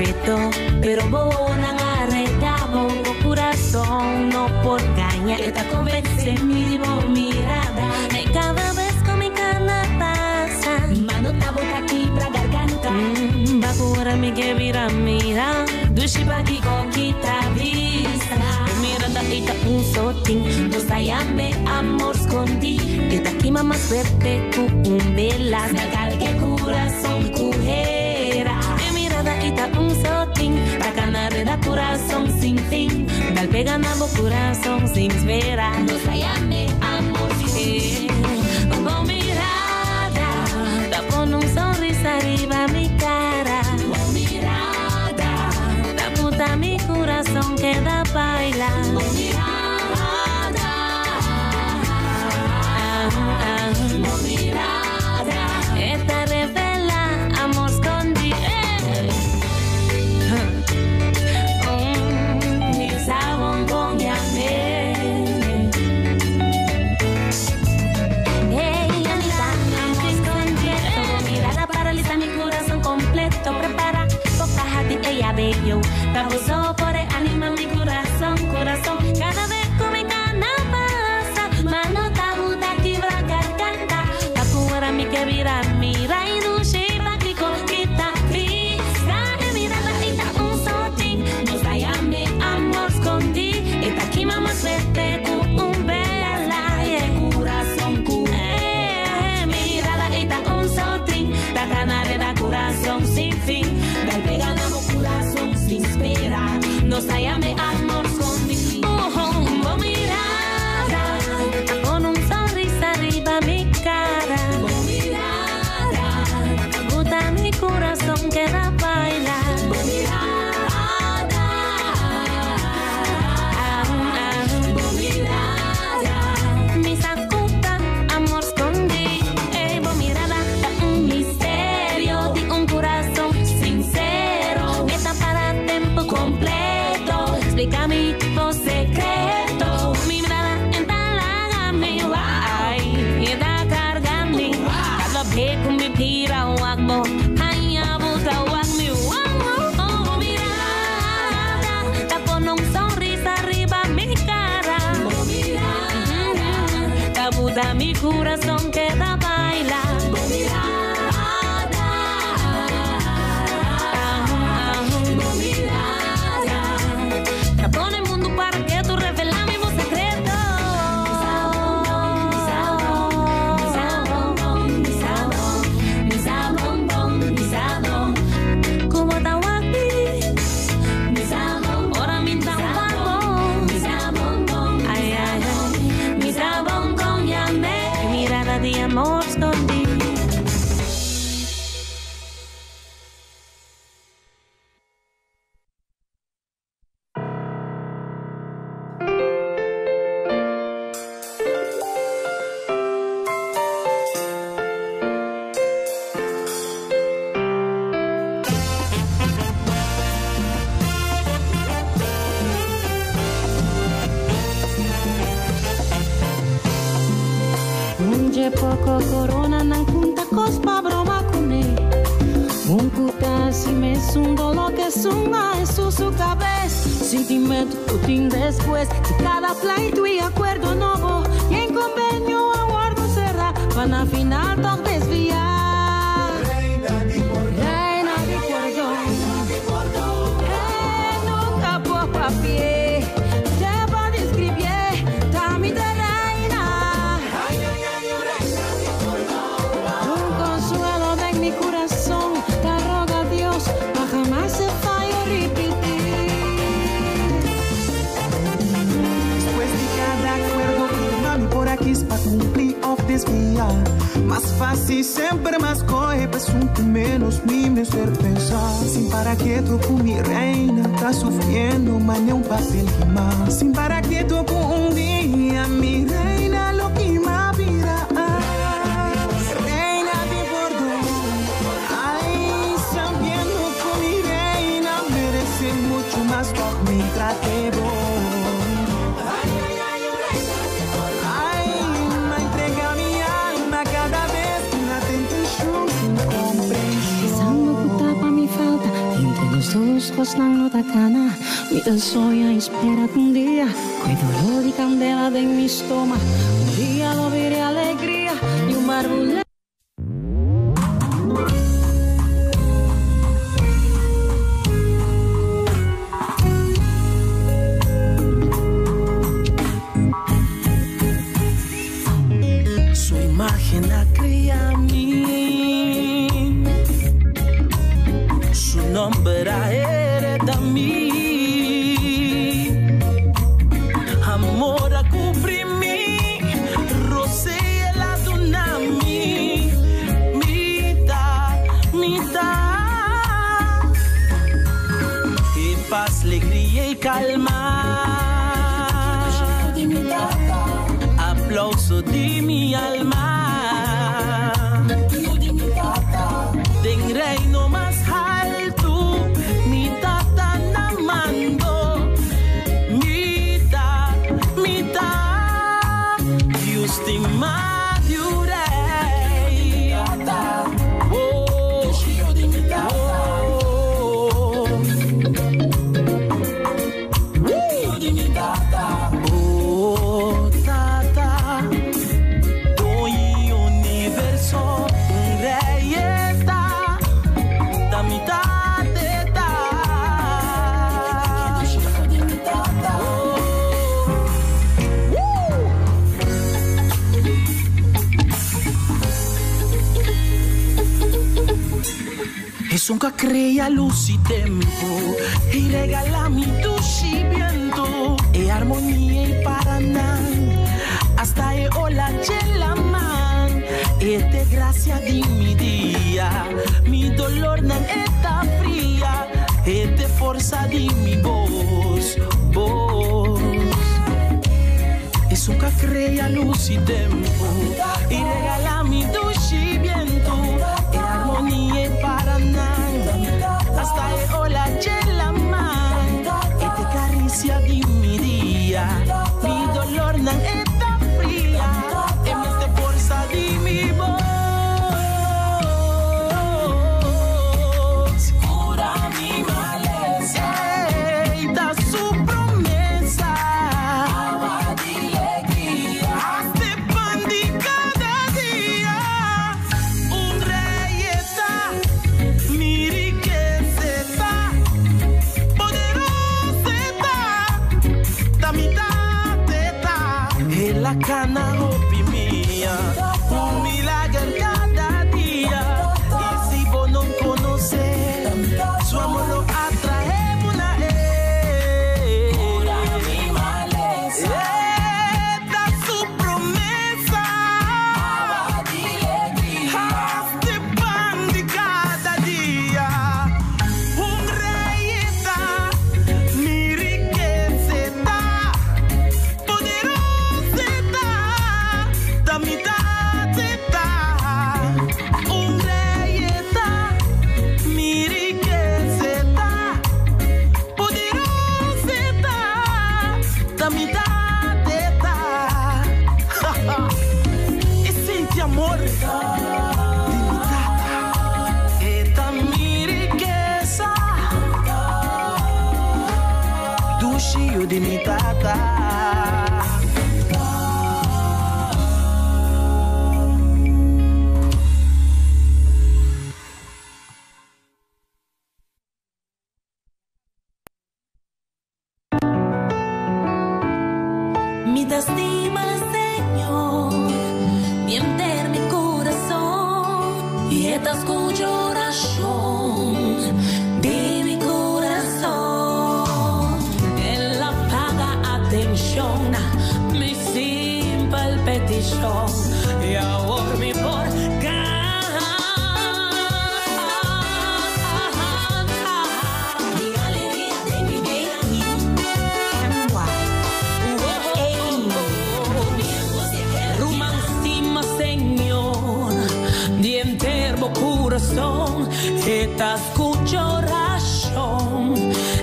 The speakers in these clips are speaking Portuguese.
secreto, pero vos arretabo o corazón no por caña. Esta convence mi mirada. Y cada vez con mi cana pasa, mano ta bota aqui pra garganta. Bakura mi que vira mira, dushi baki coquita vista. Mirada ita sotinho, no sayame amor escondi. Esta aqui mamá suerte cu vela, nagal que coração correra. Mirada ita sotinho, pra canare da coração sem fim. Dal pega na bo coração sem espera. No sayame amor escondi. Com mirada, da pon sorriso arriba mi cara. Com mirada, da puta mi coração queda bailar. Com mirada, com mirada, esta revela amor escondido. Mi sabón con llamé. Hey, Anita, amor escondido. Mirada paraliza mi corazón completo. Prepara, boca hati ella bello. Tabuzo por el anima mi corazón, corazón. Cada vez con mi cana pasa, mano tabuta quibra garganta. Tacuara mi que vira mira y dulce baki coquita vista. Mirada ita sotinho, nos llame amor escondi. Esta aquí mamá suerte con vela y el corazón mirada ita sotinho, da canare da corazón sin fin. Dal pega na mo corazón sin espera. Nos llame amor escondi. Con mirada, con un sonrisa arriba mi cara. Con mirada, puta mi corazón queda bailar. Con mirada, con mirada, mi sacuta amor escondi. Con mirada, un misterio de un corazón sincero. Meta para tiempo completo. Explica mi tipo secreto. Mi mirada entalaga mi ay, está cargando. Cada vez con mi tira o agbo, ay abusa o agmi. Mirada, te pone un sonrisa arriba mi cara. Te abusa mi corazón queda baila. Pone el mundo para que tú revelas mi voz secreto. Mi sabón, mi sabón, mi sabón, mi sabón. Como está aquí, mi sabón. Ahora mi sabón, mi sabón, ay ay ay, mi sabón con llamé. Mirada de amor escondido. Poco corona nan kunta cospa broma kune. Kuta si me sundo lo que suma en su cabeza. Sentimento putin después de cada pleito y acuerdo nuevo. Y en convenio aguardo será para final todo desviar. Reina de cordón, nunca por papier. Para cumplir o desviar. Más fácil sempre más corre, presunto menos mi me ser pensar. Sin para que tu con mi reina tá sufriendo, mas nem papel que más. Sin para que tu con día mi reina lo que más vida. Reina de cordón, ay, sabiendo con mi reina merece mucho más por mi trate vos. tus ojos não da cana. Vida sonha, espera um dia. Com dolor de candela em meu estômago. Um dia lo veré alegria e um barulho. Sua imagen la crea a mí. Su nombre hereda a mí. Amor a cubrir mí, rocé la tsunami, mitad, mitad. Y paz, alegría y calma. Aplauso de mi alma. Den reino más alto, mi tata namando. Mitad, mitad. Dios te madurei. Oh, oh. Oh, tata. Do universo un rey está. Da mitad de ta. Es un que crea luz y tiempo y regala mi luz y viento y armonía y paraná hasta e ola la man y te gracia de mi día mi dolor no está fría y te fuerza de mi voz es un que crea luz y tiempo y regala mi luz y viento y armonía y paraná hasta e ola la man y te caricia de mi día mi dolor no está fría y me te fuerza de mi voz cura mi maleza y da su promesa agua de alegría hazte pan de cada día un rey está mi riqueza está poderosa está da mitad está en la cana opimia un milagro cada día y si vos no conoces su amor lo atraemos a él cura mi maleza da su promesa agua de alegría hazte pan de cada día un rey está mi riqueza está poderosa está da mitad está un rey está mi riqueza está poderosa está da mitad está e sente amor de mi tata esta mi riqueza duccio de mi tata. Mi estima, Señor, mi enter mi corazón y esta escucha oración de mi corazón. Él apaga atención, mi simple petición y ahora mi por corazón, esta escucha oración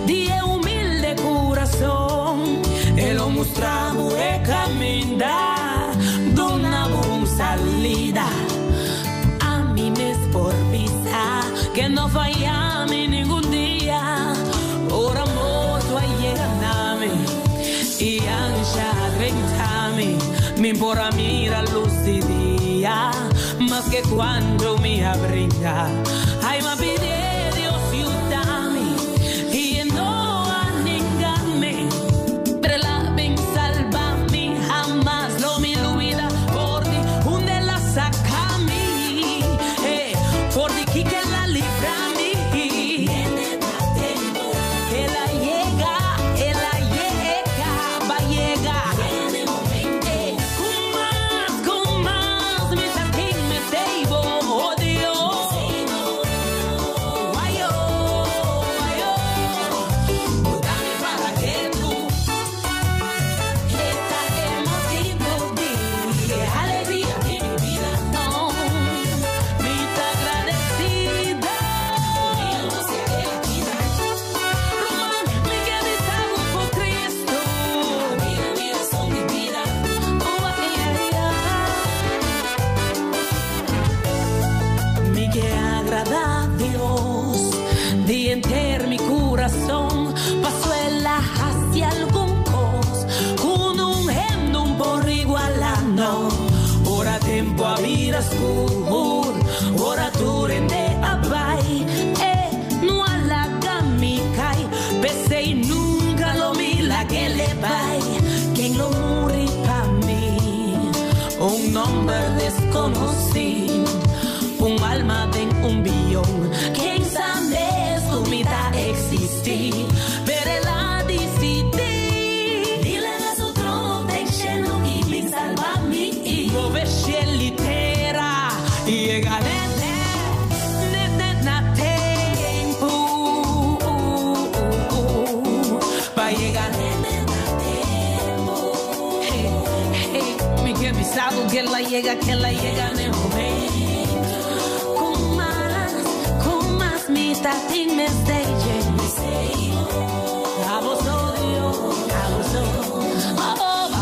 de humilde corazón, él lo mostramos el camino, dona una salida, a mí me es por vista que no fallamos ningún día. importa mira luz y día, más que cuando me abriga. Ay, me pide Dios ayúdame y no a negarme, pero la ven sálvame, jamás lo me olvida por ti, donde la saca a mí, por ti que la libra a mí. Mi corazón pasó el hacia algún cos con un hemno por igualando. Ora tempo a vida oscuro, ora tu rende abai, no alaga mi kai, pese y nunca lo mila que le vai, quien lo muri pa mí, un nombre desconocido, un alma de un billón, quien sabe comida existir, pero la decidí. Dile a su trono de lleno y me salva a mí. Moverse litera y llega desde tempo. Pa llegar desde tempo. Me que avisado que la llega en el momento. Tating me stage, a vos odio, va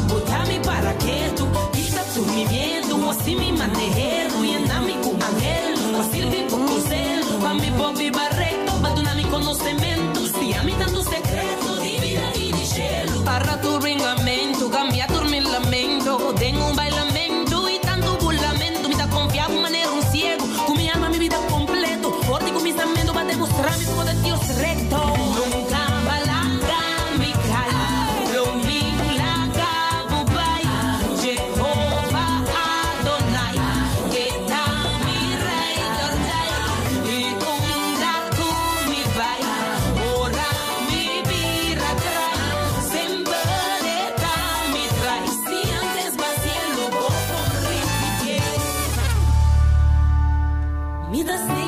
putarme para que tú pisas tu mi viento, así mi manejero y andame con ángel, así el vivo crucel, pa' mi popi barreto, pa' tu mi conocimiento, si a mí tanto secreto, divina y de cielo, para tu ringamento, cambia tu mi lamento, tengo un bailamento y tanto burlamento, me da confiado de manera un ciego, con mi alma mi vida completo, por ti con mis amentos, para demostrar mi poder Dios recto. Nunca balanga mi cae, lo milaga bubai, Jehová Adonai, que da mi rey Dordai, y un gato mi vai, ora mi vira trae, sempre mi trae, si antes vacía lo voy por repetir. Mi destino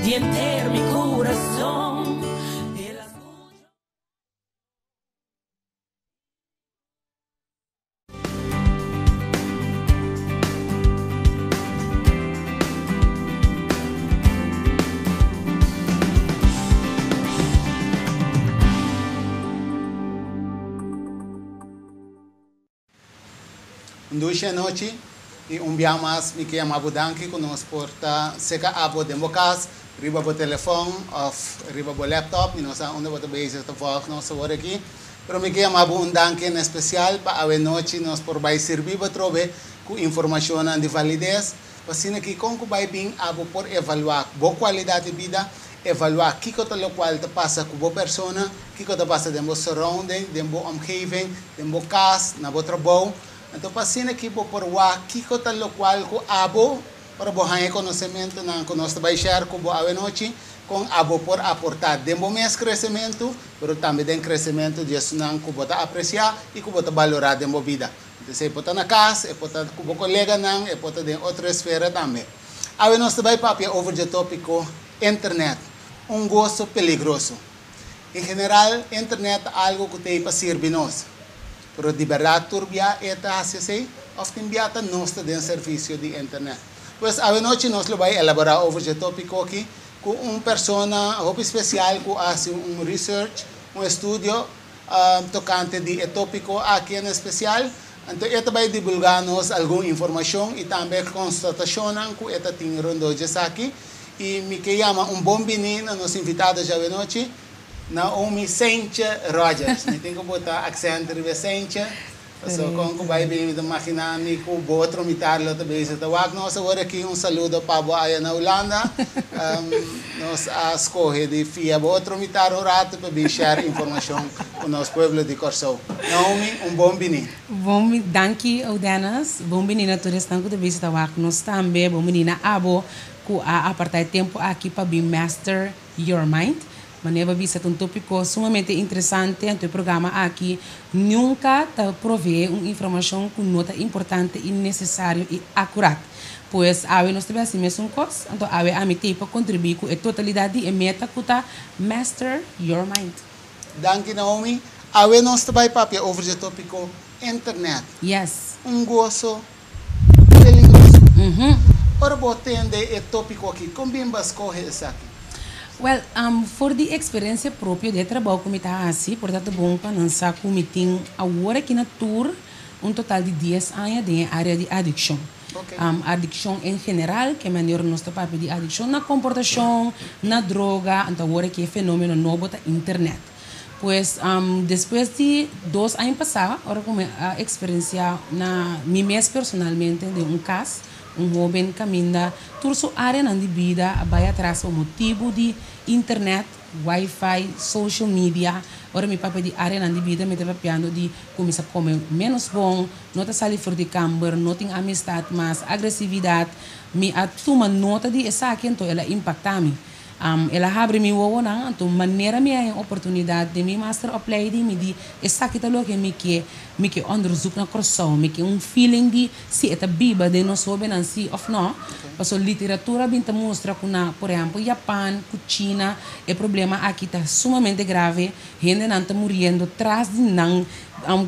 y enter mi corazón. Duisha noche e dia mais me que ama budanki com nos porta seca abo de mocas riba bo telefone of riba bo laptop e nós onde bota base esta volta nós agora aqui pero me que ama budanki em especial para a noite nós por vai servir para trobe com informação de validez para que com que vai bem abo por evaluar boa qualidade de vida evaluar que coisa lo qual te passa com boa persona que coisa passa de boa surrounding de boa omgeving de boa casa na boa trabalho. Então, para aqui por o que coisa lo qual com abo para bohar conhecimento na que nós vai share com boa noite com abo por aportar de bom mês crescimento, mas também de crescimento de não que bota apreciar e que bota valorar de boa vida. Então, se bota na casa, bota com o colega não, bota de outra esfera também. Agora nós vai papia over the tópico internet, gosto peligroso. Em geral, internet é algo que tem para servir nós. Pero de verdade, turbia esta hace of timbiata nós tem serviço de internet. Pues a noite nós vai elaborar over the tópico aqui com persona especial que faz research, estudo tocante de tópico aqui em especial. Então, esta vai divulgar-nos alguma informação e também constatação que esta tem rondojas aqui. E me que chama bom menino, nos invitados já de noite, Naomi Saint Rogers. Me tenho que botar accent de Saint. So, kung vai bem do maquinami, com o outro mitarlo também se tawag nós agora aqui saludo para a na Holanda. Nós escolhe de fia outro mitar o rato para share informação com nosso povo de Corsou. Naomi, bom bini. Bom, danke Audenas. Bom bini na turista que também se tawag nós também bom bini na abo ku a apartar tempo aqui para be master your mind. Maneira vista um tópico sumamente interessante no programa aqui nunca te provee uma informação com nota importante e necessário e acurada. Pois awe nós temos assim mesmo coisa, então awe a mim para contribuir com a totalidade e meta que tá master your mind. Danke Naomi. Awe nós também papia over o tópico internet. Yes. Gozo perigoso. Ora botende o tópico aqui, como bem bascorre isso aqui? Well, for the experiência própria de trabalho como está assim, portanto bom para lançar como tem agora aqui na tour total de 10 anos de área de adicção. Okay. Adicção em geral, que é melhor nós papel de adicção na comportação, na droga, então agora que é fenômeno novo da internet. Pois depois de 2 anos passados, agora como a experiência na mim mesmo personalmente de caso jovem caminha toda sua área na vida vai atrás do motivo de internet, wifi, social media. Ora mi papel de área na vida me estava piando de começar a comer menos bom, não está sair fora de camber, não tem amistade, mas agressividade. Me atuma nota de essa aqui então ela impacta-me. Ela abre mi wowo na então maneira me a oportunidade de mi master opleiding me di essa que talo que me que onderzoek na croissant me que feeling de se eta biba de nós sobe nan si of no. Paso literatura binta mostra que na por exemplo Japão, China, o problema aqui está sumamente grave, gente não está morrendo atrás de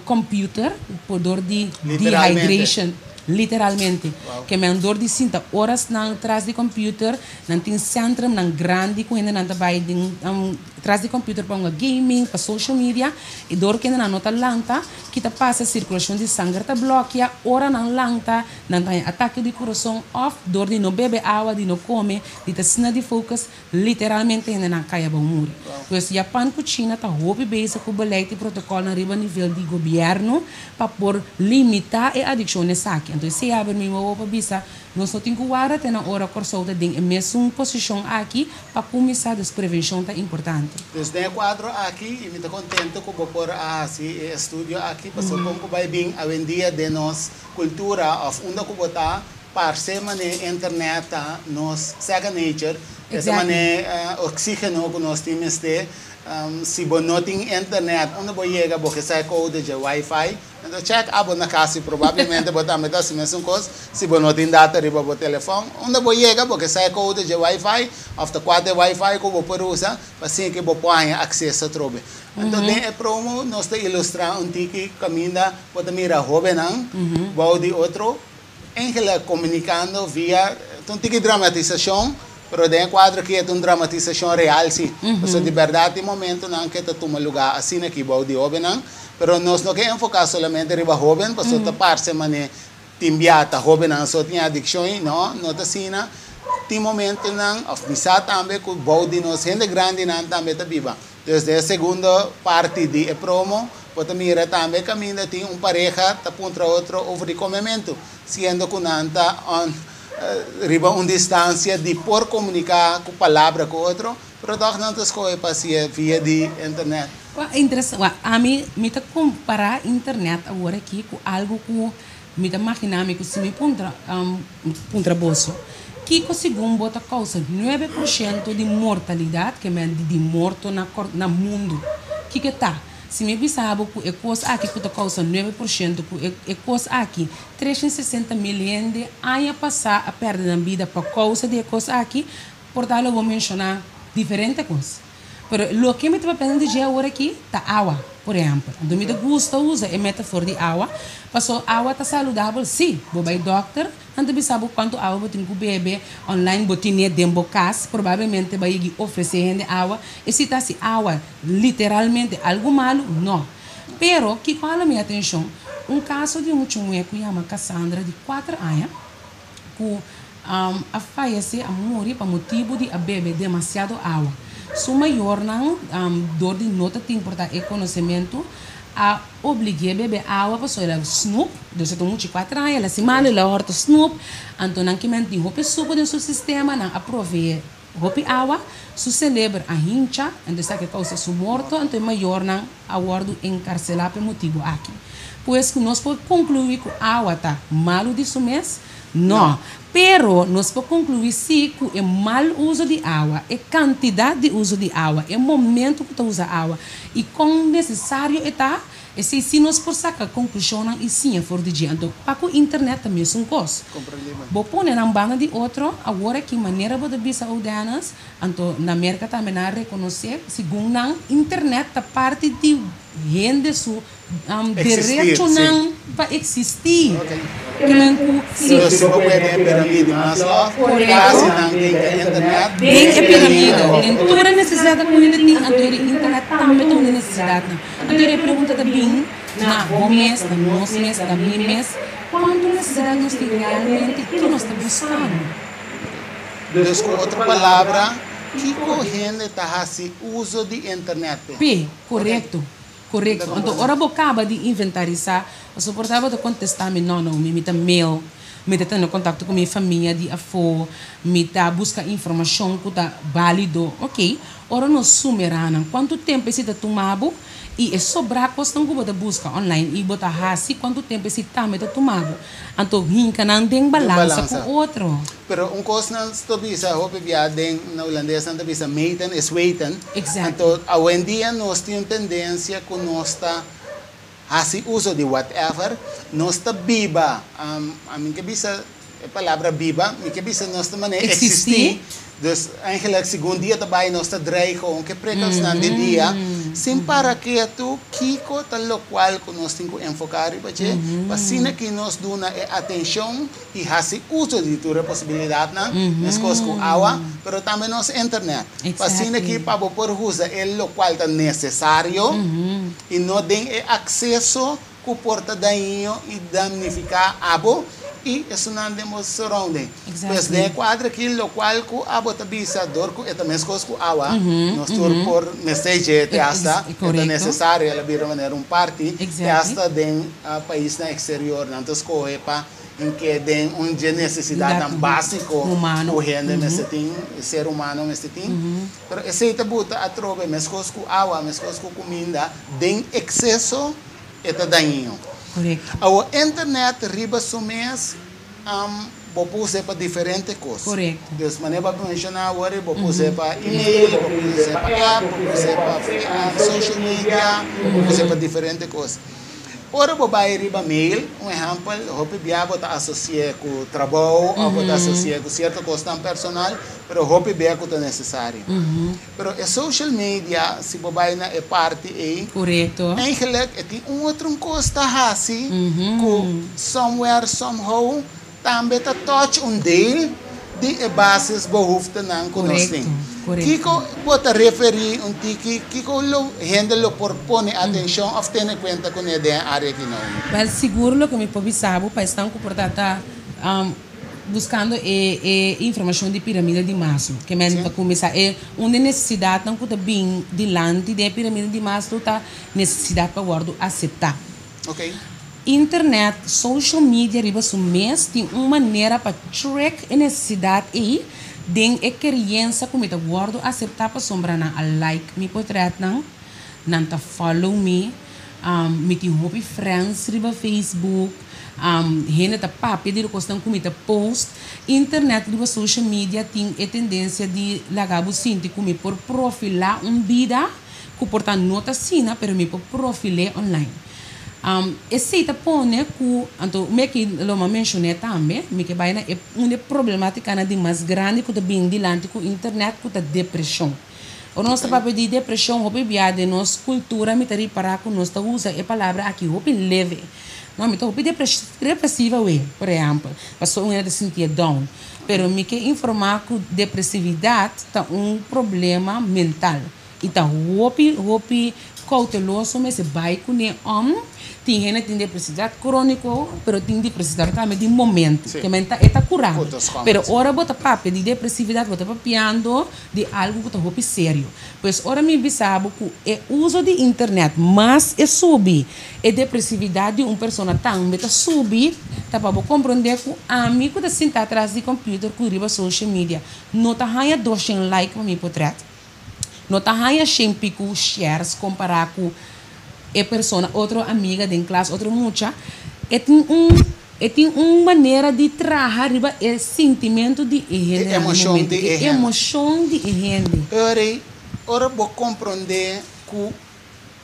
computer por dor de dehydration. Literalmente, que me andor de 5 horas na atrás de computer, não tem centro, não grande, que ainda não vai atrás de computer para um gaming, para social media, e dor que ainda não está lanta, que tá passa a circulação de sangue, tá bloqueia, hora não lanta, não tem ataque de coração off, dor de não beber água, de não comer, de tá sina de focus, literalmente ainda não cai a bom muri. Pois Japão com China tá roupa base com o beleite e protocolo na riba nível de governo para por limitar a adicção nessa aqui. Então, se abre minha roupa bisa, nós só temos que guardar na hora corsolta de mesma posição aqui para começar a prevenção tá importante. Desde o quadro aqui, e me estou contente com o por esse estúdio aqui, para como vai bem a vendia de nossa cultura, onde que botar para ser internet, nos second nature, essa maneira oxígeno que nós temos de se você não tem internet, onde você chega, porque sai code de Wi-Fi, então check abo na casa, provavelmente você também está mesma coisa, se você não tem data riba o telefone, onde você chega, porque sai code de Wi-Fi, after 4 Wi-Fi que você usa, para assim que você pode acesso a trobe. Então, é promo, nós te ilustrar tiki caminha, você mira jovem, vai de outro, ela comunicando via, tiki dramatização, pero de quadro que é uma dramatização real, sim. Porque de verdade, no momento não que toma lugar assim aqui, vai de jovem, pero nós não queremos focar somente em jovem, porque outra parte mané timbiata jovem não só tem adicção, não tá assim, tem momento não, misa também que vai de nós gente grande não também tá viva. Desde a segunda parte de promo, pode mirar também caminho tem pareja tá contra outro over comimento, sendo que não tá riba uma distância de por comunicar com palavra com outro, pero doch não tas coisas passia via de internet. Interessante. A mim me tá comparar internet agora aqui com algo que me tá imaginar que se me puntra bolso. Que segundo bota causa 9% de mortalidade que é de morto na mundo. Que tá? Se me bisabo que é coisa aqui que causa 9%, que é coisa aqui 360 milhões de anos passar a perder a vida por causa de coisa aqui, portanto eu vou mencionar diferentes coisas. Mas o que me está pensando de agora aqui tá água, por exemplo. Então me gusta usar a metáfora de água, passou água tá saudável, sim, vou vai doctor, então bisabo quanto água vou ter que beber online, vou ter dentro de casa, provavelmente vai oferecer água, e se tá se água literalmente algo malo, não. Pero que fala minha atenção, caso de chumé que chama Cassandra de 4 anos, que a falece a morrer por motivo de beber demasiado água. Su maior não dor de nota tem importar é conhecimento a obrigue beber água para ela snoop, dus het moet je 4 anos, ela se mal, ela horta snoop, então não que menti hope suco do seu sistema, não aprove hope água, su celebra a hincha, então está que causa su morto, então maior não aguardo encarcelar por motivo aqui. Pois que nós podemos concluir que a água está malo de su mês? Não. Pero nós podemos concluir sim que é mal uso de água, é quantidade de uso de água, é momento que tu usa água e com necessário está, e se nós por sacar conclusão e sim é for de dia. Então, para a internet também é um costo. Vou pôr na banda de outro, agora que maneira de bisa audanas, então na América também não reconhecer, segundo a internet a parte de rende su direito não para existir. Que não se você pode ter pirâmide mais lá, quase não tem internet. Tem a pirâmide. Em toda necessidade da comunidade, então a internet também tem necessidade. Então eu pergunto também, na mês, na nosso mês, na minha mês, quanto necessidade nós temos realmente que nós estamos buscando? Dus com outra palavra, que corrente está assim uso de internet? Correto. Correto. Então, ora eu acaba de inventarizar, eu suportava de contestar, não, me dá mail, me dá no contato com minha família, de avô, me dá buscar informação que está válido, ok? Ora nós sumerana, quanto tempo esse tomado e é sobrar a questão que você busca online e botar assim quanto tempo esse também está tomado. Então, hinca não tem balança com outro. Pero coisa não está bisa, hope viadem na holandesa não bisa meten is weten. Exato. Então, hoje em dia nós temos tendência que nós está assim uso de whatever, nós está biba, a mim que bisa a palavra biba, me que bisa nós também existir. Dus eigenlijk segundo dia também nós está dreigen que precaução de dia, sem para que tu kiko tal qual que nós temos que enfocar e para assim que nós dona atenção e assim uso de toda possibilidade na nas coisas com água, pero também nos internet. Para assim que para por usar o qual é necessário e não tem acesso que porta daño e danificar abo. E isso não temos surrounding. Pois de quadro aquilo qual que a bota bisa dor que é também coisas com água, nós tur por mensagem de hasta é necessário ela vir maneira parte hasta de país na exterior, não tas coe pa em que tem onde necessidade básico o rende messeting ser humano messeting. Pero esse tabuta a trove mes coisas com água, mes coisas com comida, tem excesso é daño. A internet riba sumés vou pôr para diferentes coisas. Correto. Dus maneira para mencionar agora, vou pôr para e-mail, vou pôr para app, vou pôr para social media, vou pôr para diferentes coisas. Ora vou vai riba mail, exemplo, hope bia bota associar com o trabalho, ou bota associar com certa questão personal, pero hope bia que é necessário. Pero a social media, se vou vai na parte aí, correto. Eigenlijk tem outra coisa assim, que somewhere somehow também tá touch deel de bases behoefte não conhecem. Kiko pode referir Kiko lo handle por pone atenção of ter conta com a área que não. Mas seguro que me pode saber para estar comportada buscando informação de pirâmide de Maslow, que men para começar uma necessidade não que bem dilante da pirâmide de Maslow tá necessidade para guardo aceitar. Ok. Internet, social media, riba mês tem uma maneira para track a necessidade e den a criança como eu guardo aceitar para sombrar na like me portrait não tá follow me tem hobby friends riba Facebook renda tá papi de costan como tá post internet riba social media tem a tendência de lagabo sinti como por profilar vida que porta nota sina pero me por profilar online. Esse pone que, então, me que lo mencionei também, me que vai na uma problemática na de mais grande que bem dilante com internet com a depressão. O nosso papel de depressão, o bebê de nossa cultura, me tari para que nós usa a palavra aqui, o leve. Não, então o depressiva por exemplo, passou uma de sentir down, pero me que informar que depressividade tá problema mental. Então, o cauteloso, mas se vai com tem gente que tem depressividade crônica, pero tem depressividade também de momento, que está curado. Pero ora bota papo de depressividade, bota papiando de algo que está sério. Pois ora me bisabo que o uso de internet, mas subir a depressividade de pessoa também está subir, tá para compreender que amigo está sentado atrás do computador com riba social media, não está ganhando 200 likes para meu portrait, não está ganhando 100 pico shares comparar com a pessoa, outra amiga de classe, outra mucha, tem uma maneira de trabalhar o sentimento de gente, emoção de gente. Ora vou compreender que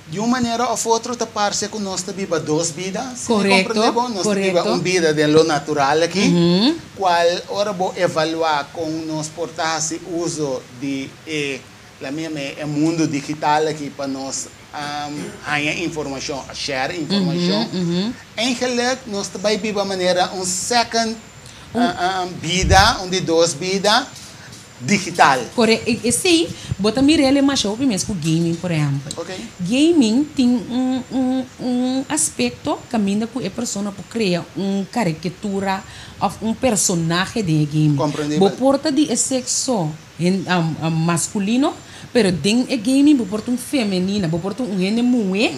de uma maneira ou outra te parece que nós vivemos duas vidas. Correto. Nós vivemos uma vida de lo natural aqui, qual ora vou avaliar com nós portar esse uso de o mundo digital aqui para nós ganhar informação, share informação. Eigenlijk, nós também vivemos de maneira second vida, onde duas vidas digital. Correto. E sim, bota mirele mais o primeiro com gaming, por exemplo. Okay. Gaming tem aspecto caminha com a pessoa para criar caricatura ou personagem de game. Compreendível. Porta de sexo masculino, pero dentro é gaming porta feminina, porta gente mulher,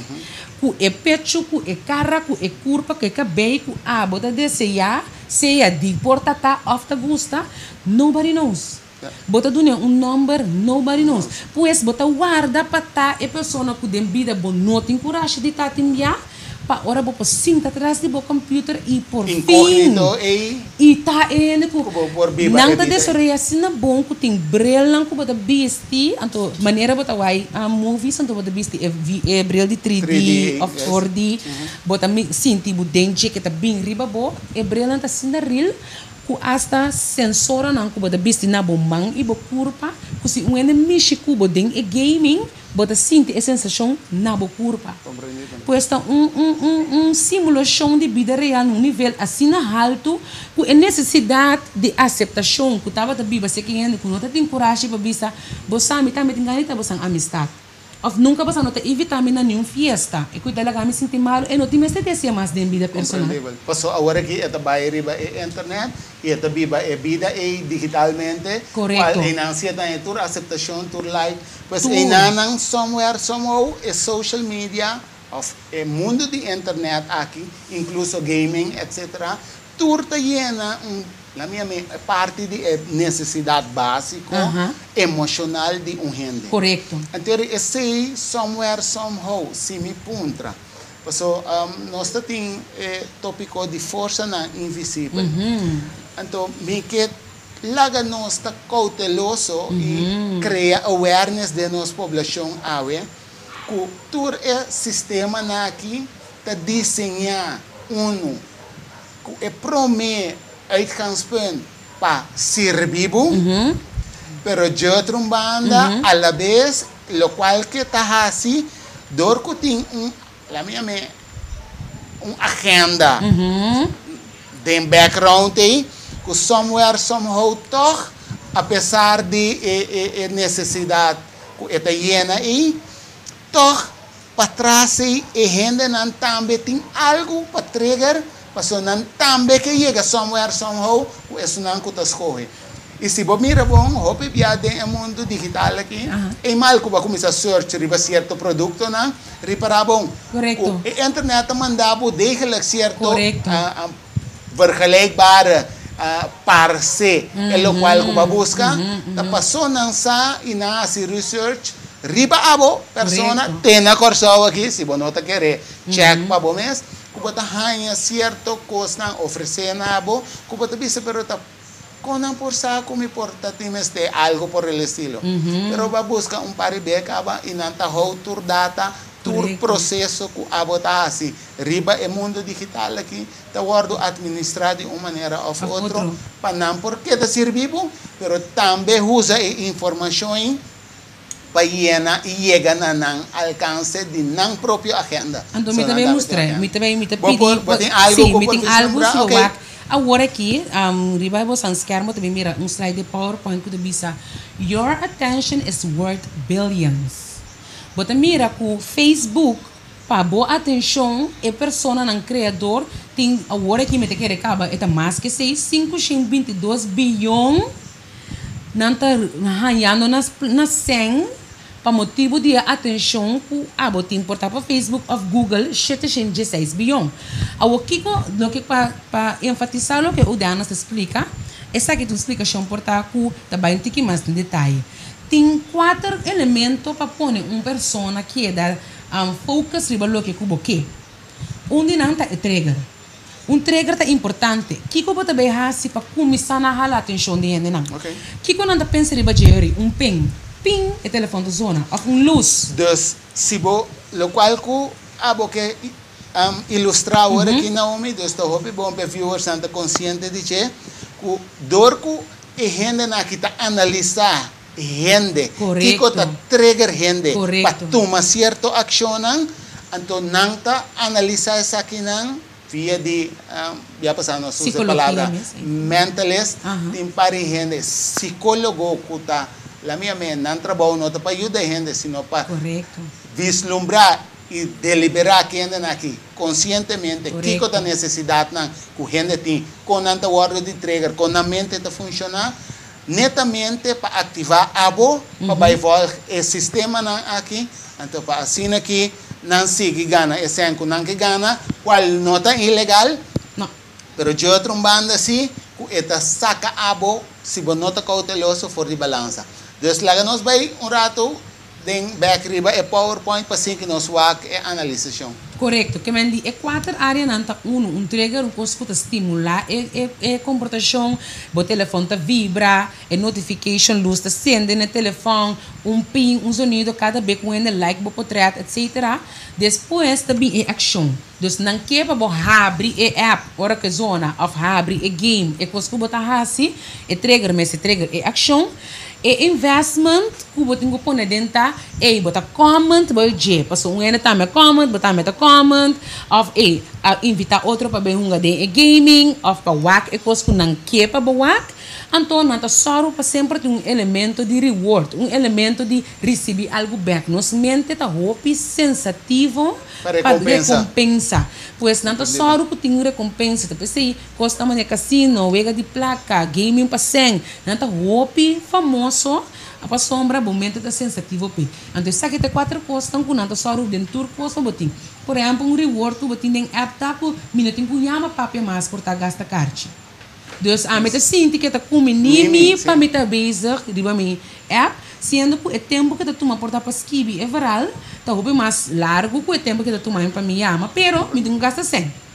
com é pecho, com é cara, com é curva, com é cabelo, com bota desejar, seja de porta tá off the gusta, nobody knows. Bota number, nobody knows. Pois bota guarda para tá a pessoa que tem vida bom, não tem coragem de tá enviar, para ora bota sinta atrás do computer e por incógnito e tá ele com não tá desorientado assim na bom que tem brilhante que bota bisti, então maneira bota vai a movies então bota bisti é brilho de 3D of 4D, bota sinti o dente que tá bem riba bo é brilhante assim na real ku hasta sensora não ku bota bisti na bomang e bo curva ku se um enemigo ku bo ding e gaming bota sinti a sensação na bo curva. Pois está simulação de vida real num nível assim alto com a necessidade de aceitação que estava da Bíblia se quem é que não tem coragem para bisa você me tá me tinha você amistade of nunca você não tem evitar me na nenhuma fiesta e cuidar lá me sentir mal e não tem mais certeza mais de vida personal. Passou agora que é trabalhar riba internet e é Bíblia é vida é digitalmente. Correto. Qual é a ansiedade tur aceitação tur like pois é nanang somewhere somehow é social media of mundo de internet aqui, incluso gaming, etc. Turta llena la minha parte de necessidade básica, emocional de gente. Correto. Então, esse somewhere, somehow, se me puntra. So, nós temos tópico de força na invisível. Então, me que laga nós está cauteloso e cria awareness de nossa população awe. Que todo o sistema aqui está desenhar que é promete uitgangspunt para servir, pero de outra banda, a la vez, lo cual que está assim, door que tem agenda, de background aí, que somewhere, somehow, toch, apesar de necessidade que está llena aí, toch, para trás aí, e gente não também tem algo para trigger, mas não também que chega somewhere, somehow, que isso não que escolhe. E se você mira bom, hope viade no mundo digital aqui, é mal que você começa a search riba certo produto, não? Repara bom. Correto. A internet mandava degelijk certo vergelijkbare parse, é o qual que você busca, a pessoa não sabe e não se research, riba abo, persona, tem a corção aqui, se você não quer check para você mesmo, que você ganha certo coisa, oferecer na abo, que você bisa, pero está conan por saco me porta times de algo por el estilo. Pero va busca un par de acaba y nanta how tur data, tur processo que abota assim. Riba e mundo digital aqui, tá guardo administrar de uma maneira ou outra, para não porque tá servivo, pero também usa informação para llenar e chegar na alcance de não própria agenda. Então me também mostrar, me também pedir, sim, me tem algo sobre agora aqui, riba vos ansquermo também mira slide de PowerPoint que bisa. Your attention is worth billions. Bota mira com Facebook, para boa atenção, a pessoa não criador tem agora que me te quer acaba, é mais que 522 bilhões não está arranhando nas 100 para motivo de atenção que a botar importar para Facebook ou Google 716 bilhões. O que para enfatizar o que o Diana explica, essa que tu explicação portar que também tem que mais em detalhe. Tem 4 elementos para pôr uma pessoa que é dar focus sobre o que cubo que. De não é trigger. Trigger é importante. Kiko pode também fazer para começar a dar atenção de gente não. Kiko não pensa riba de ping é telefone da zona ou luz. Dus se bo lo qual ku abo que ilustrar agora aqui Naomi, dus to hope bom para viewers santa consciente de que ku dor ku e gente na que tá analisar gente que tá trigger gente para tomar certa ação então não tá analisar essa aqui não via de já passando a palavra mentalist tem para gente psicólogo que tá la minha mente não trabalha não para ajudar a gente sino para vislumbrar e deliberar que ainda aqui conscientemente que a necessidade não que a gente tem com a ordem de trigger com a mente está funcionar netamente para ativar abo para envolver o sistema aqui então para assim aqui não siga gana esse ano não que gana qual nota ilegal não pero de outra banda assim que está saca abo se você nota cauteloso for de balança dus laga nos vai rato den back riba e PowerPoint para assim que nos work e analisação. Correto, que me diz 4 áreas nanta trigger coisa que estimular comportação, o telefone tá vibra, notification luz tá acende no telefone, ping, sonido cada vez com ele like, portrait, etc. Depois também é ação. Dus não quer para abrir app, ora que zona, of abrir game, coisa que botar assim, trigger, mas trigger é ação. Investment que você tem que pôr dentro botar comment botar passou também comment botar meta comment of invitar outro para bem de gaming of para work coisa que não quer para work então não só para sempre ter elemento de reward elemento de receber algo back nossa mente está hope sensativo para recompensa pois não só para ter recompensa depois se costa de casino wega de placa gaming para 100 não hope famoso a sombra momento está sensativo pe então isso aqui tem 4 coisas que não só dentro coisa botin por exemplo reward tu botin em app tá com minutinho que chama papel mais por tá gasta carte dus a meta sinti que tá com minimi para meta bezig riba mi app sendo que o tempo que tá toma por tá para skibi é viral tá hope mais largo que o tempo que tá toma para me chama pero me tem gasta 100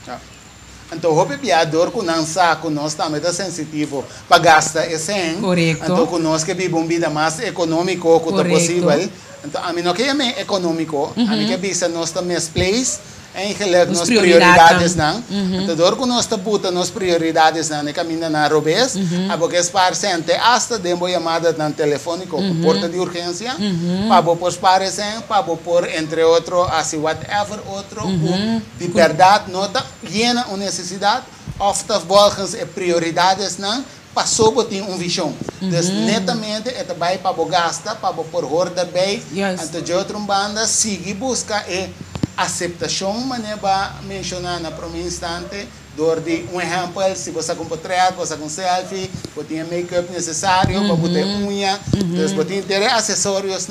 então, o piador que não sabe que nós também é sensitivo para gastar esse então, que nós que vivemos vida mais econômico que é possível. Então, a mim não que é econômico, a mim que visa nós também place em relação às prioridades não. Então, dor que nós bota nas prioridades não, é caminho na robês, a porque é parecente hasta demo chamada no telefônico, porta de urgência, para pôr parecem, para pôr entre outros, assim whatever outro, de verdade nota llena uma necessidade, ofta volgens prioridades não. Passou por ter visão. Então, netamente, é também para gastar, para pôr order bem, então de outra banda, seguir buscar aceitação, mas para mencionar na primeiro instante, de exemplo, se você com portrait, você com selfie, você tem make-up necessário, para botar unha, então você tem acessórios,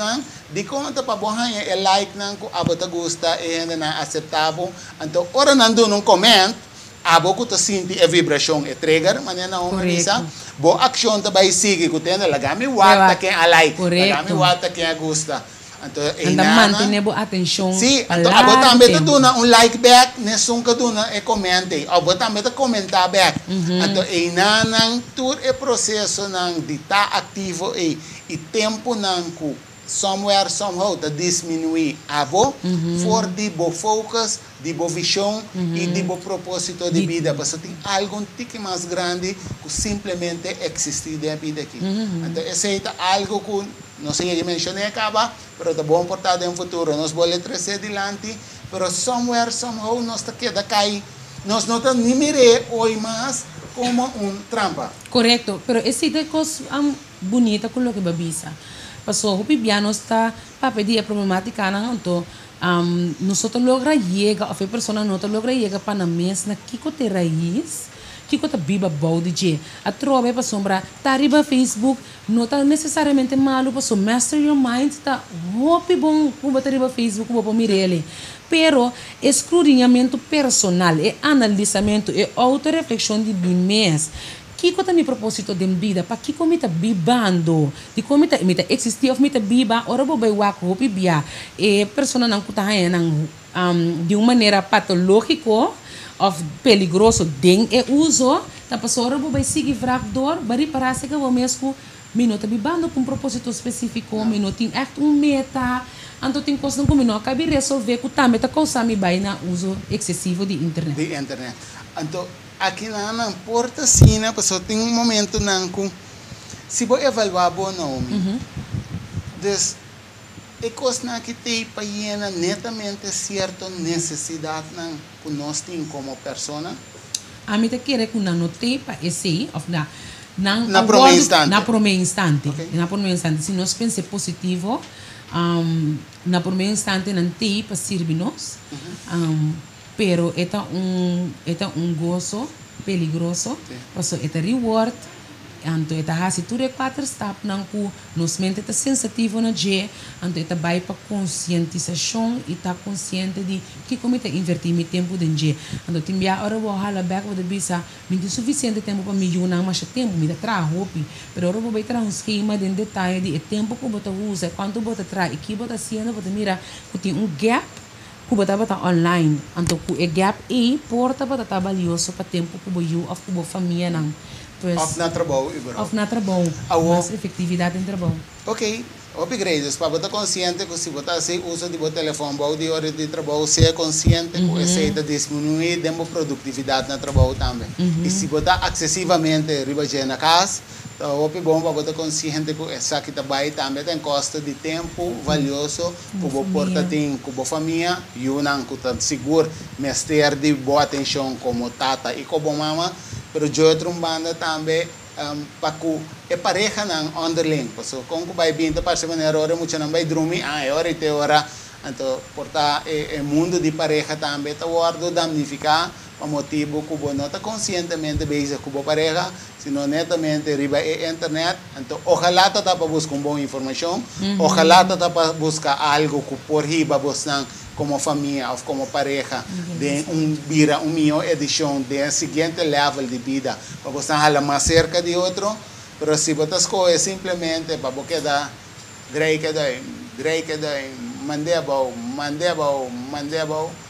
de conta para você é like, a você gosta, é aceitável, então, ora não dá um comentário, a boca tu sente a vibração é trigger maneira não organiza bo action também sigue que tem lagami wata que a like lagami wata que a gosta então mantém boa atenção sim então a botar também tu na like back nessun que tu na comente a botar também comentar back então não tudo é processo não de estar ativo e tempo não ku somewhere, somehow, to diminuir a bo, for de bo focus, de bo visão e de bo propósito de vida. Porque tem algo tique mais grande que simplesmente existir na vida aqui. Então, esse é algo que, não sei se mencionei acaba, mas é bom portar no futuro. Nós vamos trazer adiante, mas somewhere, somehow, nós está queda cair. Nós não estamos nem mirando hoje mais como trampa. Correto, mas esse é coisa bonita com o que babisa. Pasó, hopi biano está para pedir problemática na então nosotros logra llegar, a persona não logra llegar para na mes na kiko te raiz, kiko te biba body je. A trove para sombra, tá riba Facebook, não tá necessariamente malo, para so master your mind, tá hopi bom, kuba tá riba Facebook, kuba mirele. Pero escrutinhamento personal, analisamento, autoreflexão de mim mesmo. Kiko ta mi propósito de vida, pa kiko mi ta bibando, di ko mi ta existir of mi ta biba, ora bo bai wako hopi bia, persona nang kutahan nang de uma maneira patológico of peligroso ding uso, tapos ora bo bai sigi vrakdor, bari parase ka bo mesmo, mi no ta bibando com propósito específico, mi no ting echt meta, anto tem coisa não não cabe resolver que também tá causando bem na uso excessivo de internet. De internet. Anto aqui na porta sina, pessoal tem momento não com se vou evaluar bom nome. Des e coisa na que tem para netamente certa necessidade não que nós tem como persona. A mim te quer que não tem para esse of na primeiro instante. Na primeiro instante. Okay. Na primeiro instante, se nós pensa positivo, na primeiro instante não tem para servir-nos, pero é um gozo peligroso, passo é reward, anto é hasi tudo 4 step nang ku nos mente tá sensitivo na je, anto é vai para conscientização e tá consciente de que como tá invertir meu tempo de je, anto timbia ora vou hala back with the bisa, me tem suficiente tempo para me juntar mas tempo me dá trahopi, pero ora vou vai um esquema de detalhe de tempo que bota usa, quanto bota tra, e que bota sendo bota mira, que tem gap ku bata online, anto ku gap porta bata valioso para tempo ku bo you of ku bo família nang. Of na trabalho, Ibro. Of na trabalho. Mas efetividade em trabalho. Ok. Upgrades, para você consciente que se você usa de seu telefone, de hora de trabalho, você é consciente que você está diminuindo a produtividade no trabalho também. E se você excessivamente riba na casa, então é bom para você consciente que essa que também tem custo de tempo valioso, que você porta tem com a família, e não que está seguro, mas ter de boa atenção como tata e como mama. Pero yo outro banda também para que pareja não underling, so kung vai binta para semana hora muito não vai dormir, hora e te hora, então porta mundo de pareja também tá guardo damnificar por motivo que você não está conscientemente bem com a pareja, sino netamente riba internet, então ojalá tá para buscar boa informação, ojalá tá para buscar algo que por riba você como família ou como pareja de vira minha edição de seguinte level de vida para você estar mais cerca de outro, mas se você escolhe simplesmente para você dar grei que daí mandebal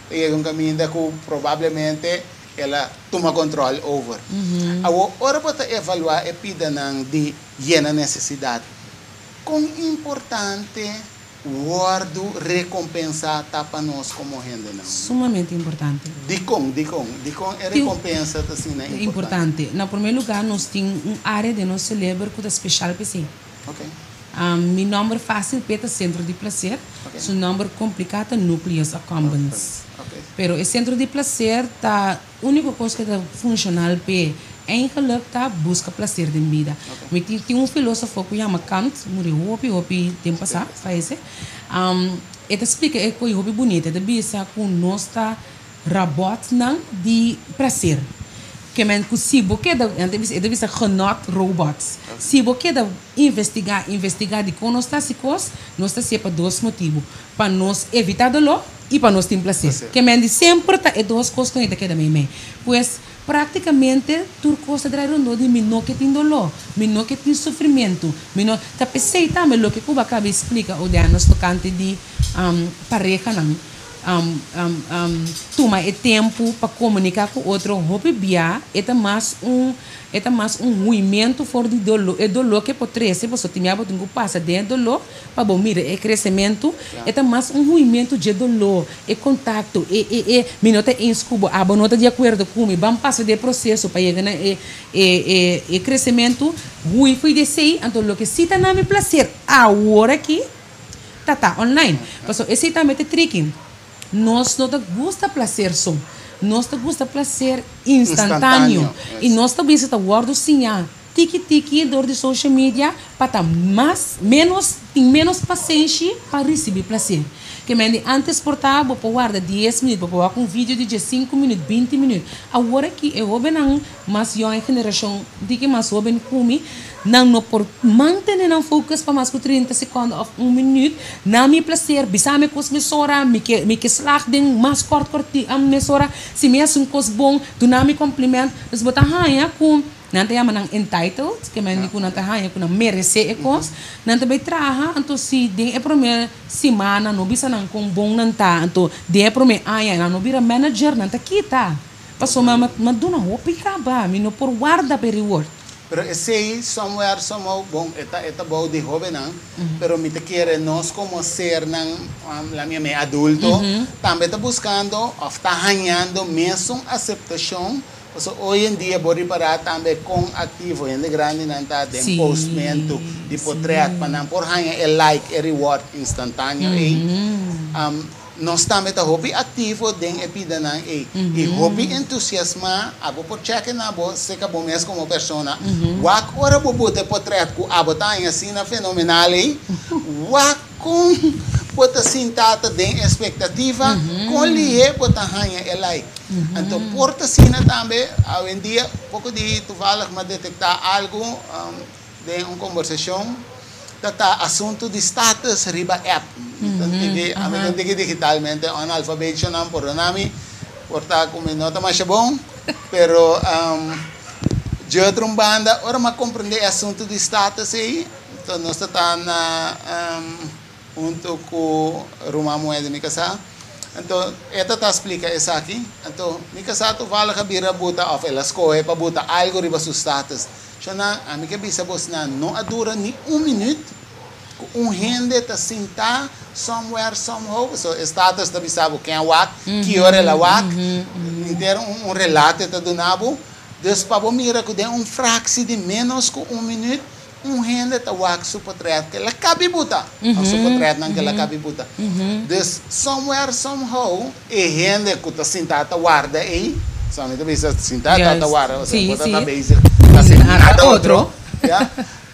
e é caminho que provavelmente ela toma controle over. Agora para evaluar a vida de llena necessidade, quão importante guardo recompensa para nós como gente não? Sumamente importante. Dicom é recompensa assim né? Importante. Na primeiro lugar nós temos área de nós celebrar que é especial para si. Ok. Meu número fácil é centro de prazer. Seu número complicado é nucleus accumbens. Pero o centro de prazer tá única coisa que está funcional para eigenlijk tá busca prazer de vida. Mas tem filósofo que chama Kant, morreu hopi tempo passado, faz ele explica é coisa hopi bonita, ele diz que nós tá robot não de prazer. Que men se você ele diz genot robots. Se você investigar de como nós tá se cos, nós tá para dois motivos, para nós evitar dor e para nós ter prazer. Que men sempre tá é duas coisas que a gente quer também. Pois praticamente tudo costa de rondo de mim que tem dolor, mim que tem sofrimento, mim não tá pensei também o que Cuba acaba explica o dia nos tocante de pareja não toma tempo para comunicar com outro hobby bia é mais um movimento fora de dolor é dolor que pode ser você tem que passar dentro do dolor para bom mira é crescimento é mais um movimento de dolor é contato minota em escubo a bonota de acordo com me vamos passar de processo para chegar é crescimento ruim foi de sei então o que se tá na me prazer agora aqui tá online porque esse também é tricky. Nós não gosta prazer só, nós não gosta prazer instantâneo. E nós também estamos guardando sinal tiki door de social media para menos paciência para receber prazer. Que antes portava para guardar 10 minutos, para guardar um vídeo de 5 minutos, 20 minutos. Agora que eu vou não, mas eu em geração de que mais vou comer, não por manter não focus para mais que 30 segundos ou 1 minuto, não me prazer, bisa me cos me sora, me que slag den mais corti me sora, se me é coisa bom, tu não me cumprimento, mas botar com nanti yang menang entitled, que men ku nanti hanya ku na merece ekos, nanti bay traha, anto si ding primeira semana no bisa nang kung bong nanta, anto de primeira aya na no bira manager nanta kita, paso maduna hopi kaba, mino por guarda per reward. Pero esse somewhere somehow bom eta bom de jovem não, pero me te quer nós como ser nang la minha me adulto, também tá buscando, está ganhando mesmo aceitação. So, hoje em dia, vou reparar também com ativo, ainda grande não está de postamento de portrait, para por ganhar é like, é reward instantâneo. Nós também está hobby ativo de epidana e hobby entusiasma, abo por check na bo, se que bom mesmo como pessoa, wak ora bo bote portrait ku abo tá assim na fenomenal wak com bota sintata de expectativa, com lié bota ganhar é like. Então, porta sina também, hoje em dia, pouco de toevallig mas detectar algo de uma conversação, tá assunto de status riba app. Então, que digitalmente, analfabeto não por nami, porta como nota mais bom, pero de outra banda, ora mas compreender assunto de status aí, então nós está na junto com Ruma Moeda de Mikasa. Então, esta tá explica isso aqui. Então, Mikasa tu fala que bira buta of elas corre para buta algo riba su status. Chana, a minha bisa bos na não dura ni 1 minuto. Gente tá sentar somewhere somehow. So status tá bisabo quem é wak, que hora ela wak. Inteiro relato tá do nabo. Des para mira que de fraxi de menos que 1 minuto. Gente tá wak supotreat que ela cabe buta. O supotreat não que ela cabe buta. Des somewhere somehow gente que tá sentada guarda aí. Somente bisa sentada tá guarda, ou seja, tá base, tá sentada outro.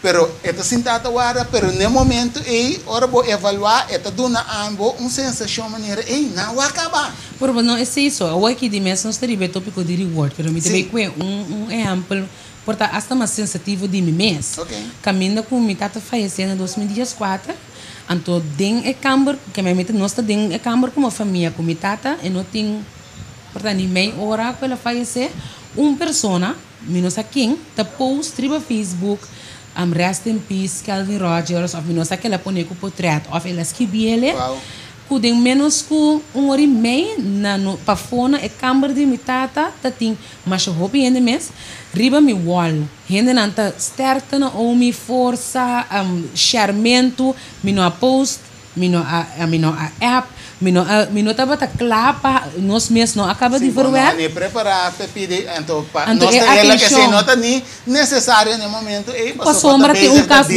Pero esta sentada guarda, pero no momento ora vou evaluar, esta dona ambo sensação maneira, não acaba. Por não é isso, o aqui de mesmo está ribe tópico de reward, pero me também com exemplo. Porque hasta mais sensitivo de mim mesmo. Caminho com minha tata faleceu em 2014. Então, dentro da câmara, que me mete nós dentro da câmara como família com minha tata, e não tem, portanto, meia hora que ela faleceu, uma pessoa, menos aqui, tá post no Facebook, rest in peace, Calvin Rogers, ou menos aquela põe com o portrait, ou ela escreveu ele. Kuding menos ku hora e meia na no pafona e câmara de minha tata tá tem mas hobby ainda mes riba mi wall ainda não tá sterta na ou mi força charmento mi no post mi no a app mi no tava tá clapa nós mesmo não acaba de verwer nem preparar pepide então nós ela que se nota nem necessário no momento passou para ter caso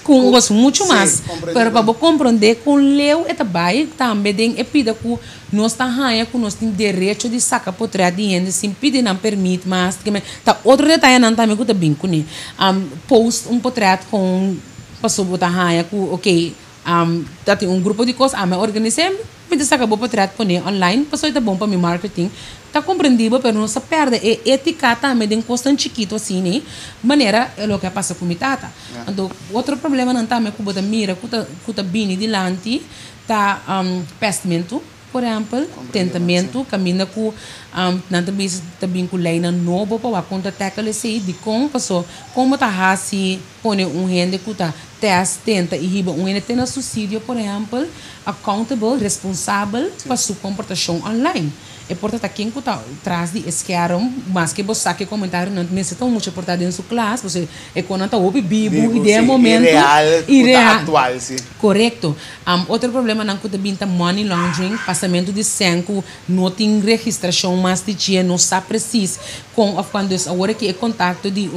com gosto muito mais para para compreender com leu eta bai também tem epida com nós tá raia com nós tem direito de sacar portrait de gente sem pedir não permite mas que tá outro detalhe não também que tá bem com ni post portrait com passou botar raia com ok tá tem grupo de coisas me organizei me acabou portrait poner online passou tá bom para meu marketing tá compreendível pero não se perde e ética também tem constante chiquito assim né maneira é o que passa com minha tata então outro problema não tá me com bota mira com tá bini de lante tá pestamento por exemplo tentamento caminha com nanta bis também com lei na novo para conta tackle se de como passou como tá assim põe gente que tá test tenta e riba gente tem na suicídio por exemplo accountable responsável para sua comportação online e portanto quem que tá atrás de esqueram mas que você sabe comentário não necessita muito portar dentro da classe você é quando tá ouve bibo ideia momento irreal atual sim correto outro problema não que também tá money laundering passamento de sangue não tem registração mas de dia não sabe preciso com quando é agora que é contato de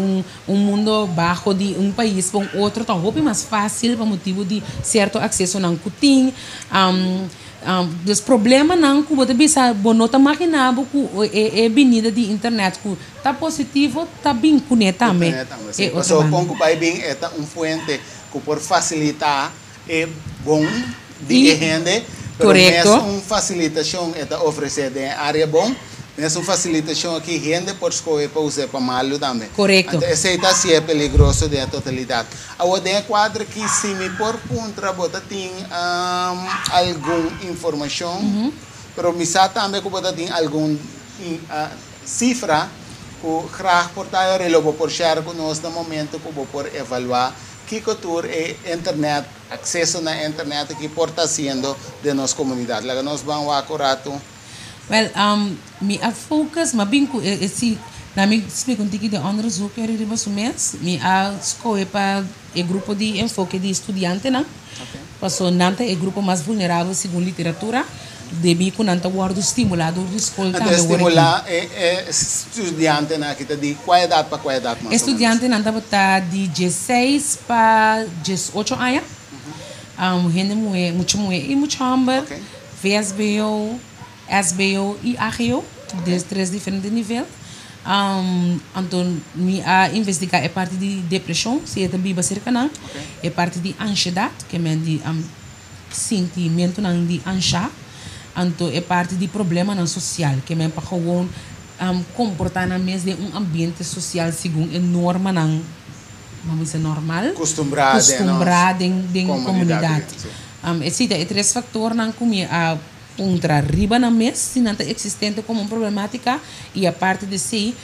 mundo baixo de país com outro tá roupa mais fácil por motivo de certo acesso não que tem Dus problema não que você bisa bonota maquinabo ku é benida de internet ku tá positivo tá bem conecta também. So pongo vai bem é fuente que por facilitar é bom de gente, pero mesmo facilitação é oferecer de área bom. Mesmo facilitação aqui gente por escolher para usar para mal também. Correto. Então esse está se é perigoso de totalidade. Agora tem quadro que se me por contra bota tem alguma informação, pero me sabe também que bota tem alguma cifra que graag portar relobo por share conosco no momento que vou por evaluar que cultura é internet, acesso na internet que porta sendo de nossa comunidade. Lá nós vamos acurato. Well, mi a focus, ma binku na mi explico um pouquinho de onderzoek er riba sumens. Mi a escolhe para o grupo de enfoque de estudante, não? Passou nanta é grupo mais vulnerável segundo literatura. Debi com nanta guardo estimulado de escola também. Estimular estudante na kita de qual idade para qual idade mais? Estudante nanta botar de 16 para 18 anos. Gente muito e muito hamber. VSBO, SBO e AGO, de três diferentes níveis. Então, a investigar é parte de depressão, se é também cerca não, é parte de ansiedade, que é de sentimento não de ansiedade, então é parte de problema não social, que é para gewoon comportar na mesa de ambiente social segundo a norma não, vamos dizer normal, acostumbrado em comunidade. É três fatores não como a contra riba na mesa, se não está existente como uma problemática, e a parte de se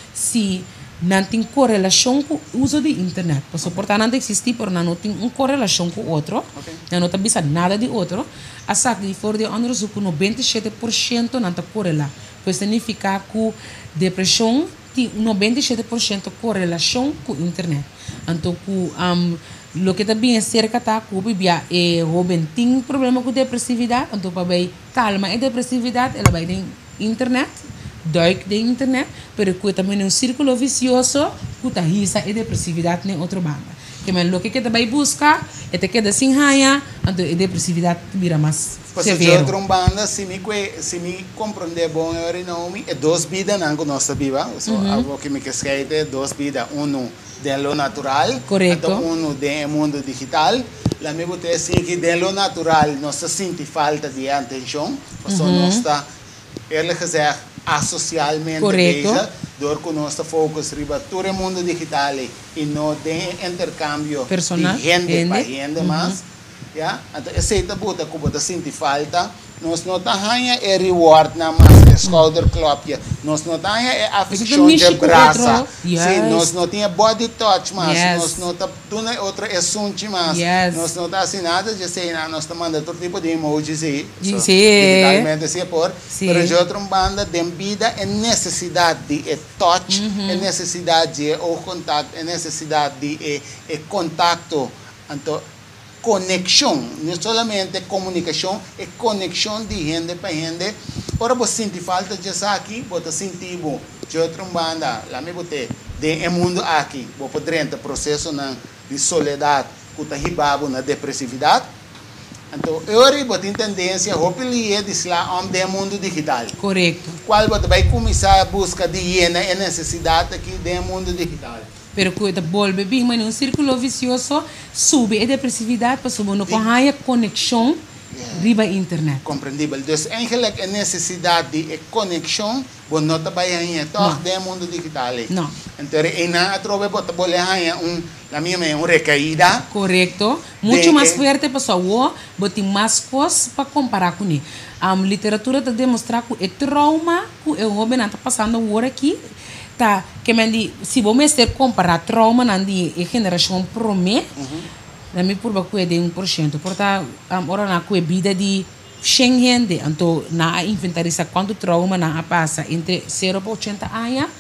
não tem correlação com o uso de internet. Portanto, não existe, porque não tem uma correlação com o outro, não está vista nada de outro. A saca de fora de onderzoek, 97% não está correlado. Isso significa que depressão tem 97% correlação com a internet. Então, lo que também é cerca tá que o bebê jovem tem problema com depressividade, então para bem calma a depressividade, ela vai na internet, duik de internet, pero que também é círculo vicioso, que tá risa a depressividade em outra banda. Que mas lo que também busca é te queda sem raia, então a depressividade vira mais severo. Outra banda, se me compreender bom, é duas vidas não que nós vivemos, algo que me quer é duas vidas, de lo natural, correto, uno de mundo digital. La me bote assim que de lo natural nós sente falta de atenção, porque nós está ele quiser asocialmente correto, door que nós está focus riba todo o mundo digital e não tem intercâmbio personal, de gente para gente mais, já? Então esse tá bota que bota sente falta. Nós não temos reward na mais shoulder klopje. Nós não temos afeição de braça. Nós não temos body touch mais. Nós não temos outra assunto mais. Nós não temos nada de ser. Nós estamos mandando todo tipo de emojis aí. Digitalmente se por. Mas de outra banda tem vida é necessidade de touch, é necessidade de contato, é necessidade de contato. Então conexão, não somente comunicação, é conexão de gente para gente. Ora você sente falta de estar aqui, você sente bom. De outra banda, lá me botei de mundo aqui, vou poder entrar processo de soledade, que está ribado na depressividade. Então, eu vou ter tendência a repelir de lá do mundo digital. Correto. Qual você vai começar a busca de necessidade aqui do mundo digital? Pero que volve bem, mas um círculo vicioso sube a depressividade para subir no correia conexão riba internet. Compreendível. Então, eigenlijk a necessidade de conexão, você não está bem todo do mundo digital. Não. Então, na trova você pode ter uma recaída. Correto. Muito mais forte para sua, você tem mais coisas para comparar com ele. A literatura está demonstrando que o trauma que o homem está passando agora aqui, tá, que se você comparar trauma na geração promê, na minha curva é de 1%. Portanto, agora na vida de 100 gente, então na inventarizar quanto trauma na passa entre 0 e 80 anos,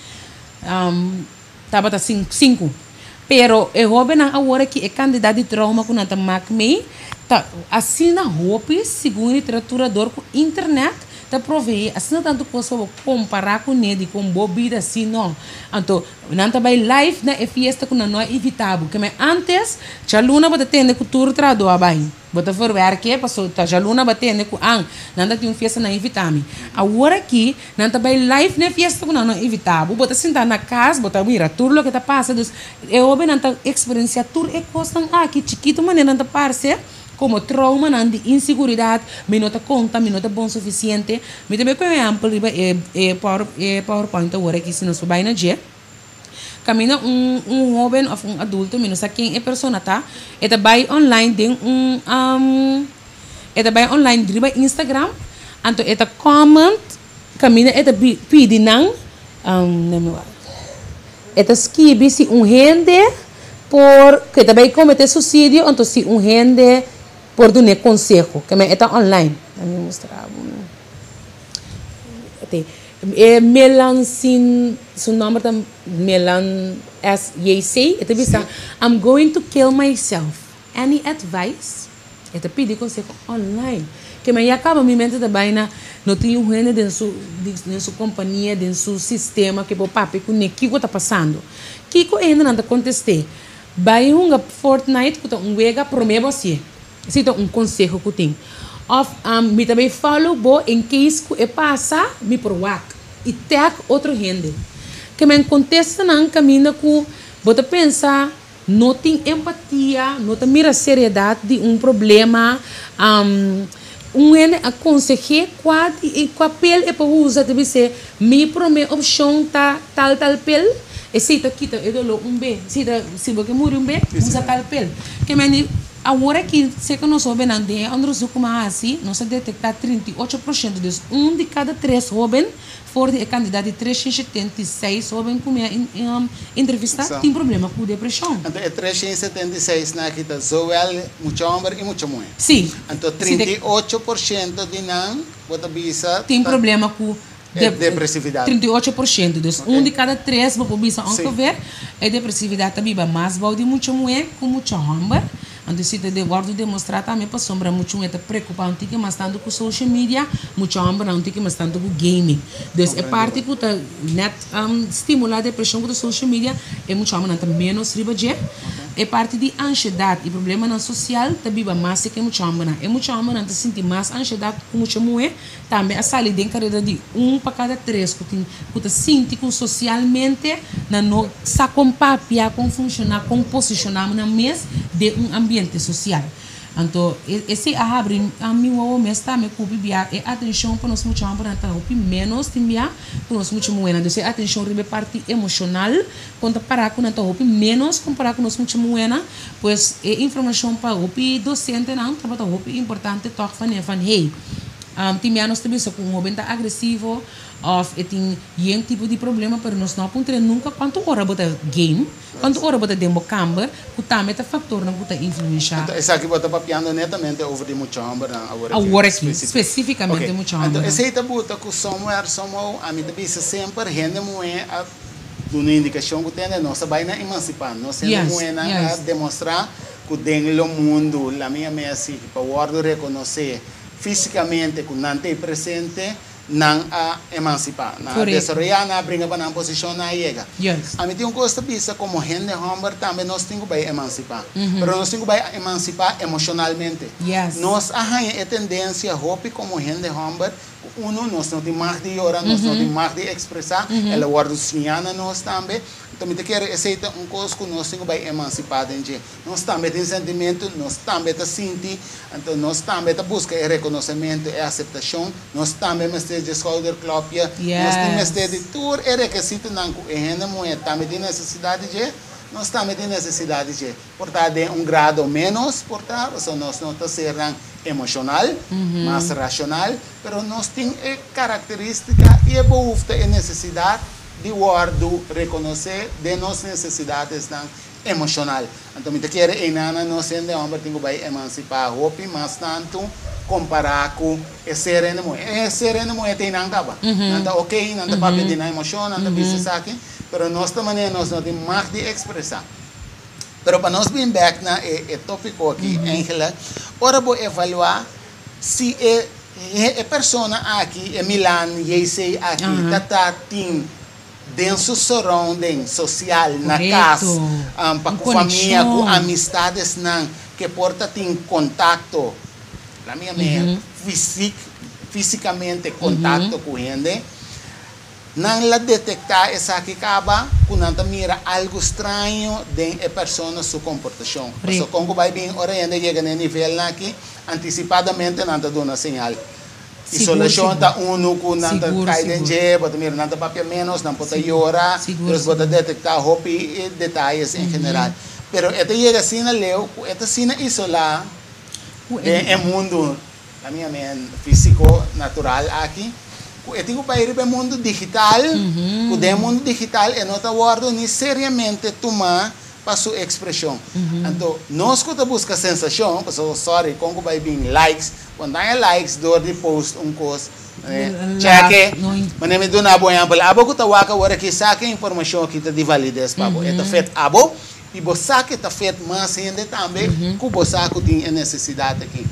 estava 5. Pero o jovem agora que é candidato de trauma que não está mais tá assim na roupa, segundo literatura com internet, te provee, assim tanto coisa comparar com ele, com bebida assim, não. Então, não também live na fiesta que não é evitável, que antes, já luna bota tende que tudo trado bem. Bota verwerken, passou, tá já luna batendo com não tem festa na evitável. Agora aqui, não também live na fiesta que não é evitável, bota sentar na casa, bota mira tudo o que tá passando. Eu bem não tá experiência tudo é coisa aqui chiquito, mas não tá parece como trauma, não de inseguridade, me não tá conta, me não tá bom suficiente. Me também com exemplo, PowerPoint agora aqui se não souber na dia. Camina jovem ou adulto, não sei quem é a pessoa tá, eta vai online tem eta vai online driba Instagram, anto eta comment, camina eta pidi não me eta escreve se gente por que também cometer suicídio, então se gente por dar conselho, que me eta online, me mostrar Melan sin su nome tá Melan SJC. Ito bisa I'm going to kill myself. Any advice? Ito pedi conselho online. Que me acaba minha mente também na não tem gente dentro sua companhia, dentro seu sistema que o papi com o que está passando. Kiko ainda não contestei. Vai Fortnite que tá wega promete você. Se tá conselho que tem. Of me também falo bo em case que passa me provoca e tag outro gente que me contesta não caminho que bota pensar não tem empatia não tem mira seriedade de problema gente aconselha qual papel é para usar deve ser me promete opção tal pel e se tá quita é dolo B se você morre B usa tal pel que me agora que se que nós sabemos onde nós como assim nós detectar 38% dos de cada 3 jovens for de candidato de 376 jovens como entrevista tem problema com depressão. Então é 376 na que tá zowel muito homem e muito mulher. Sim. Então 38% de não bota bisa tem problema com depressividade. 38%. Dos de cada 3 vou bisa onde ver é depressividade também mais bom de muito mulher com muito homem. Então, se te devordo demonstrar também para sombra muito é preocupante que mas tanto com social media, muito homem não tem que mas tanto com gaming. Então, é parte que tá net estimular a depressão com social media é muito homem não tá menos riba de é parte de ansiedade e problema na social também mais que muito homem não é muito homem não tá sentir mais ansiedade com muito mulher também a sair dentro de para cada 3 que tá sentir com socialmente não sa com papia com funcionar com posicionar na mesa de ambiente social. Então, esse abre a mim o mês também cubia e atenção para nós muito para nós menos timbia para nós muito buena. Então, atenção ribe parte emocional quando para com nós menos comparar com nós muito buena, pois informação para o docente não trabalha importante toque van hey timbia nós também com um momento agressivo of tem tipo de problema para nós não apontar nunca quanto hora bota game quanto hora bota demo camber que também é fator não bota influência então essa aqui bota papiando netamente over de muito amber agora aqui especificamente muito amber então essa aí tá bota que somewhere a mim também sempre rende muito a uma indicação que tem nossa vai na emancipar nós sendo muito a demonstrar que dentro do mundo a minha mensagem para o world reconhecer fisicamente que não tem presente não a emancipar, não a desarrollar, não a brincar para uma posição na chega. A mim tem coisa vista como gente homem também nós temos que emancipar, mas nós temos que emancipar emocionalmente. Nós arranha a tendência hope como gente homem, nós não temos mais de orar, nós não temos mais de expressar, ela guarda sonhando nós também. Então, eu quero aceitar coisa que nós temos que emancipar dentro. Nós também temos sentimento, nós também temos sentir, então nós também buscamos reconhecimento e aceitação, nós também temos de shoulder clap, nós temos de tudo é requisito não que a gente mulher também tem necessidade de nós também temos necessidade de portar de grado menos, portar, nós não estamos sendo emocional, mais racional, mas nós temos característica e behoefte e necessidade de guardo reconhecer de nossas necessidades emocional. Então, eu quero que nós sendo homem temos que emancipar hope, mas tanto comparar com o sereno mulher. O sereno mulher tem não acaba. Não está ok, não está para pedir na emoção, não está bisa aqui, mas nós também nós não temos mais de expressar. Mas para nós vir back na tópico aqui, Angela, ora vou avaliar se é a persona aqui, em Milan, e sei aqui, tá tem dentro surrounding social, na casa, com família, com amistades, que porta tem contato, la minha fisicamente contato com gente, não la detectar essa que acaba quando mira algo estranho de a pessoa sua comportação. Então, quando vai bem, ora ainda chega no nível aqui, antecipadamente não está dando uma sinal. Isolação está com não está caindo em bota mira não está papel menos, não pode chorar, então pode detectar roupa detalhes em geral. Pero esta chega assim na leu, esta cena isolar é mundo, a minha físico natural aqui. Eu tenho para ir para o mundo digital, o mundo digital é não está guardando necessariamente tomar para sua expressão. Então, nós que buscamos sensação, porque sorry, como vai vir likes, quando há likes, dor de post coisa, cheque, mas me dá uma boa exemplo, abo que está waka agora que saque informação que está de validez para você, está feito abo e você que está feito mais ainda também, que você que tem necessidade aqui.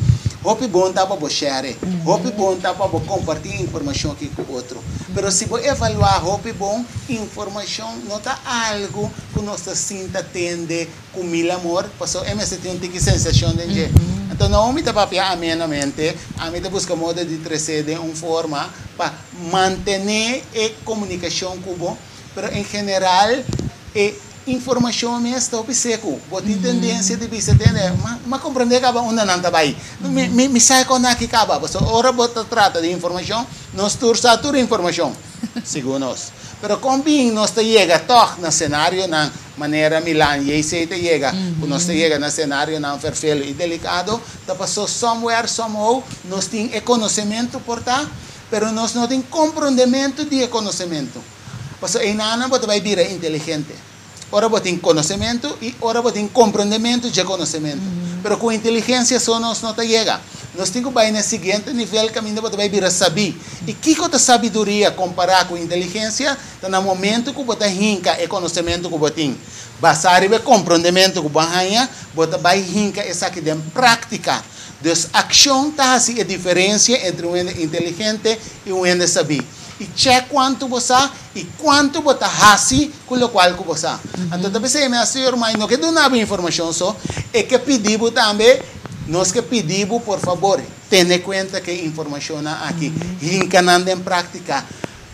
Hope bom tá para share, hope bom tá para compartilhar informação aqui com o outro. Mas se você evaluar hope bom, informação não tá algo que nós sinta tende com mil amor, passou MS tem uma sensação de gente. Então não me tá para amenamente, a mim busca modo de trazer de uma forma para manter a comunicação com o, mas em geral informação mesmo está obseco, botem tendência de bisa entender, mas compreender que uma não está aí, me sai com aqui acaba, você ora bota trata de informação, nós tursa toda informação, segundo nós, pero combin nós te chega toc na cenário na maneira Milan e aí te chega, nós te chega na cenário na perfil e delicado, tá passou somewhere somehow, nós tem conhecimento portar, pero nós não tem compreendimento de conhecimento, passou aí nana bota vai vir inteligente. Ora você tem conhecimento e ora você tem compreendimento de conhecimento. Mas com inteligência só nós não chega. Nós temos que ir no seguinte nível que ainda você vai vir a saber. E que a sabedoria comparar com inteligência, está no momento que você hinca o conhecimento que você tem. Basar o compreendimento que você tem, você vai hinca essa aqui de prática. Então, a ação está assim a diferença entre um inteligente e um saber. E check quanto você e quanto você faz com o qual você. Então, talvez eu me asseguro, mas não que não há informação só, é que pedimos também, nós que pedimos, por favor, tenha conta que a informação aqui, encanando em prática.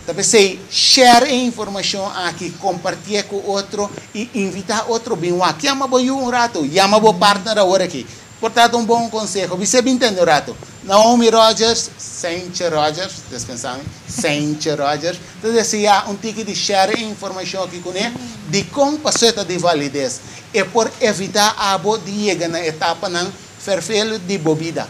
Talvez eu share a informação aqui, compartilhar com o outro e invitar outro bem aqui. Chama um rato, chama o partner agora aqui. Portanto, bom conselho. Você me entende, rato? Naomi Rogers, Saint Rogers, dispensame, Saint Rogers. Então, assim, há tipo de share informação aqui com ele, de como passou de validez. É por evitar a de chegar na etapa na perfil de bebida.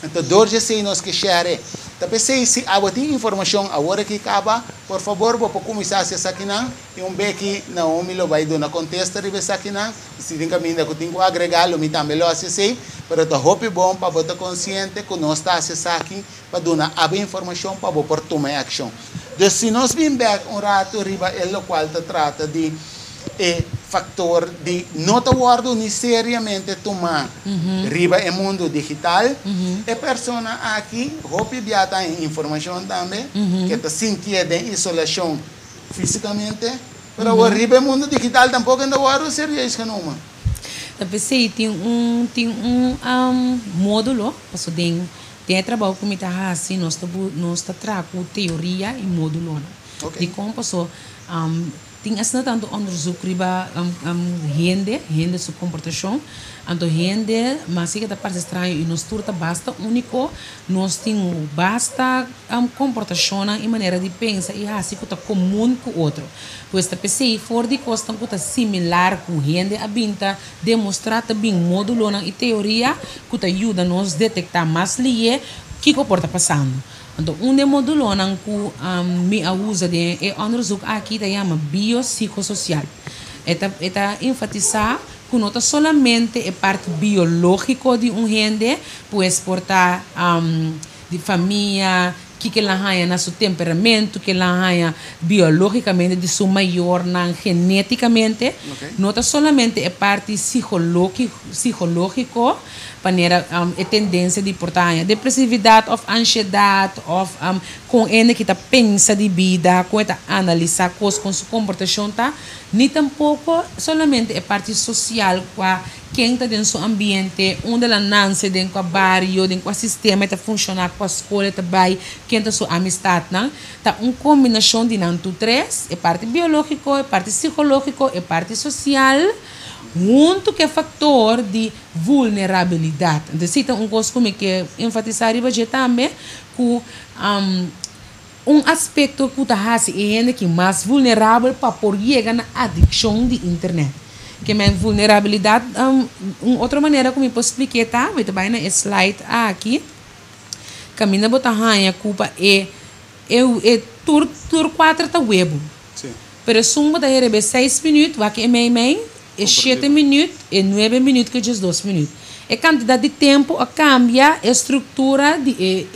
Então, dois assim nós que share. Tapi se a tem informação agora que acaba, por favor, vou começar a essa aqui não, e beki Naomi lo vai dar na contesta de essa aqui não, se tem caminho que tenho que agregar, lo me também lo assim, pero to hope bom para botar consciente que nós está essa aqui para dar a informação para por tomar ação. Então, se nós vim back rato riba el qual te trata de factor de não te guardo necessariamente tomar riba o mundo digital, a pessoa aqui, hope biata informação também, que te sentia de isolação fisicamente, pero o riba o mundo digital tampouco não guardo serious que não. Tapi sei tem módulo, passo tem trabalho com mita assim, nós tá trago teoria e módulo. De como passou tem assim tanto onderzoek riba gente sua comportação, então gente mas se que tá parte estranho e nós turta basta único, nós tem basta comportação e maneira de pensar e assim que tá comum com outro. Pois tá pensei for de costa que tá similar com gente a binta demonstrar também módulo e teoria que tá ajuda nós detectar mais lie que comporta passando. Então, módulo que me usa de onderzoek aqui se chama biopsicossocial. Está enfatizar que não solamente a parte biológica de gente, pues portar de família, que ela haya na seu temperamento, que ela haya biologicamente de seu maior, geneticamente, não está somente a parte psicológico, maneira a tendência de portar depressividade ou ansiedade ou com ele que está pensa de vida, com está analisar coisas com sua comportação tá, nem tampouco somente a parte social com quem está dentro do seu ambiente, onde ela nasce dentro do bairro, dentro do sistema está funcionar com a escola também, quem está sua amistade, não? Tá uma combinação de não três, a parte biológico, a parte psicológico, a parte social, junto que é fator de vulnerabilidade. Então, se tem coisa como que enfatizar e também que aspecto que está que mais vulnerável para por chegar na adicção de internet. Que é vulnerabilidade, outra maneira como eu posso explicar, tá? Vai também na slide aqui. Caminha botar a culpa tur 4 tá web. Sim. Pero suma da receber 6 minutos, vai que é meio, 7 minutos, 9 minutos que é 2 minutos. A quantidade de tempo a cambia a estrutura de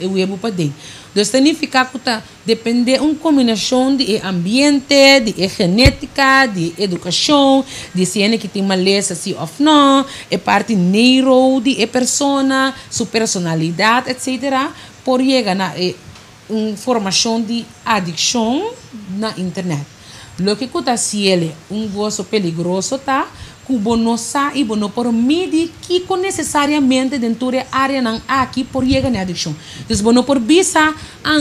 web para dentro. Então, significa que depende de uma combinação de ambiente, de genética, de educação, de se ele que tem maleza, se ou não, a parte neuro de pessoa, sua personalidade, etc., por chegar na formação de adicção na internet. Lo que está se ele gosto peligroso tá, cubo não sai e não por medir que necessariamente dentro da área não aqui por chegar na adicção. Então, não por visa,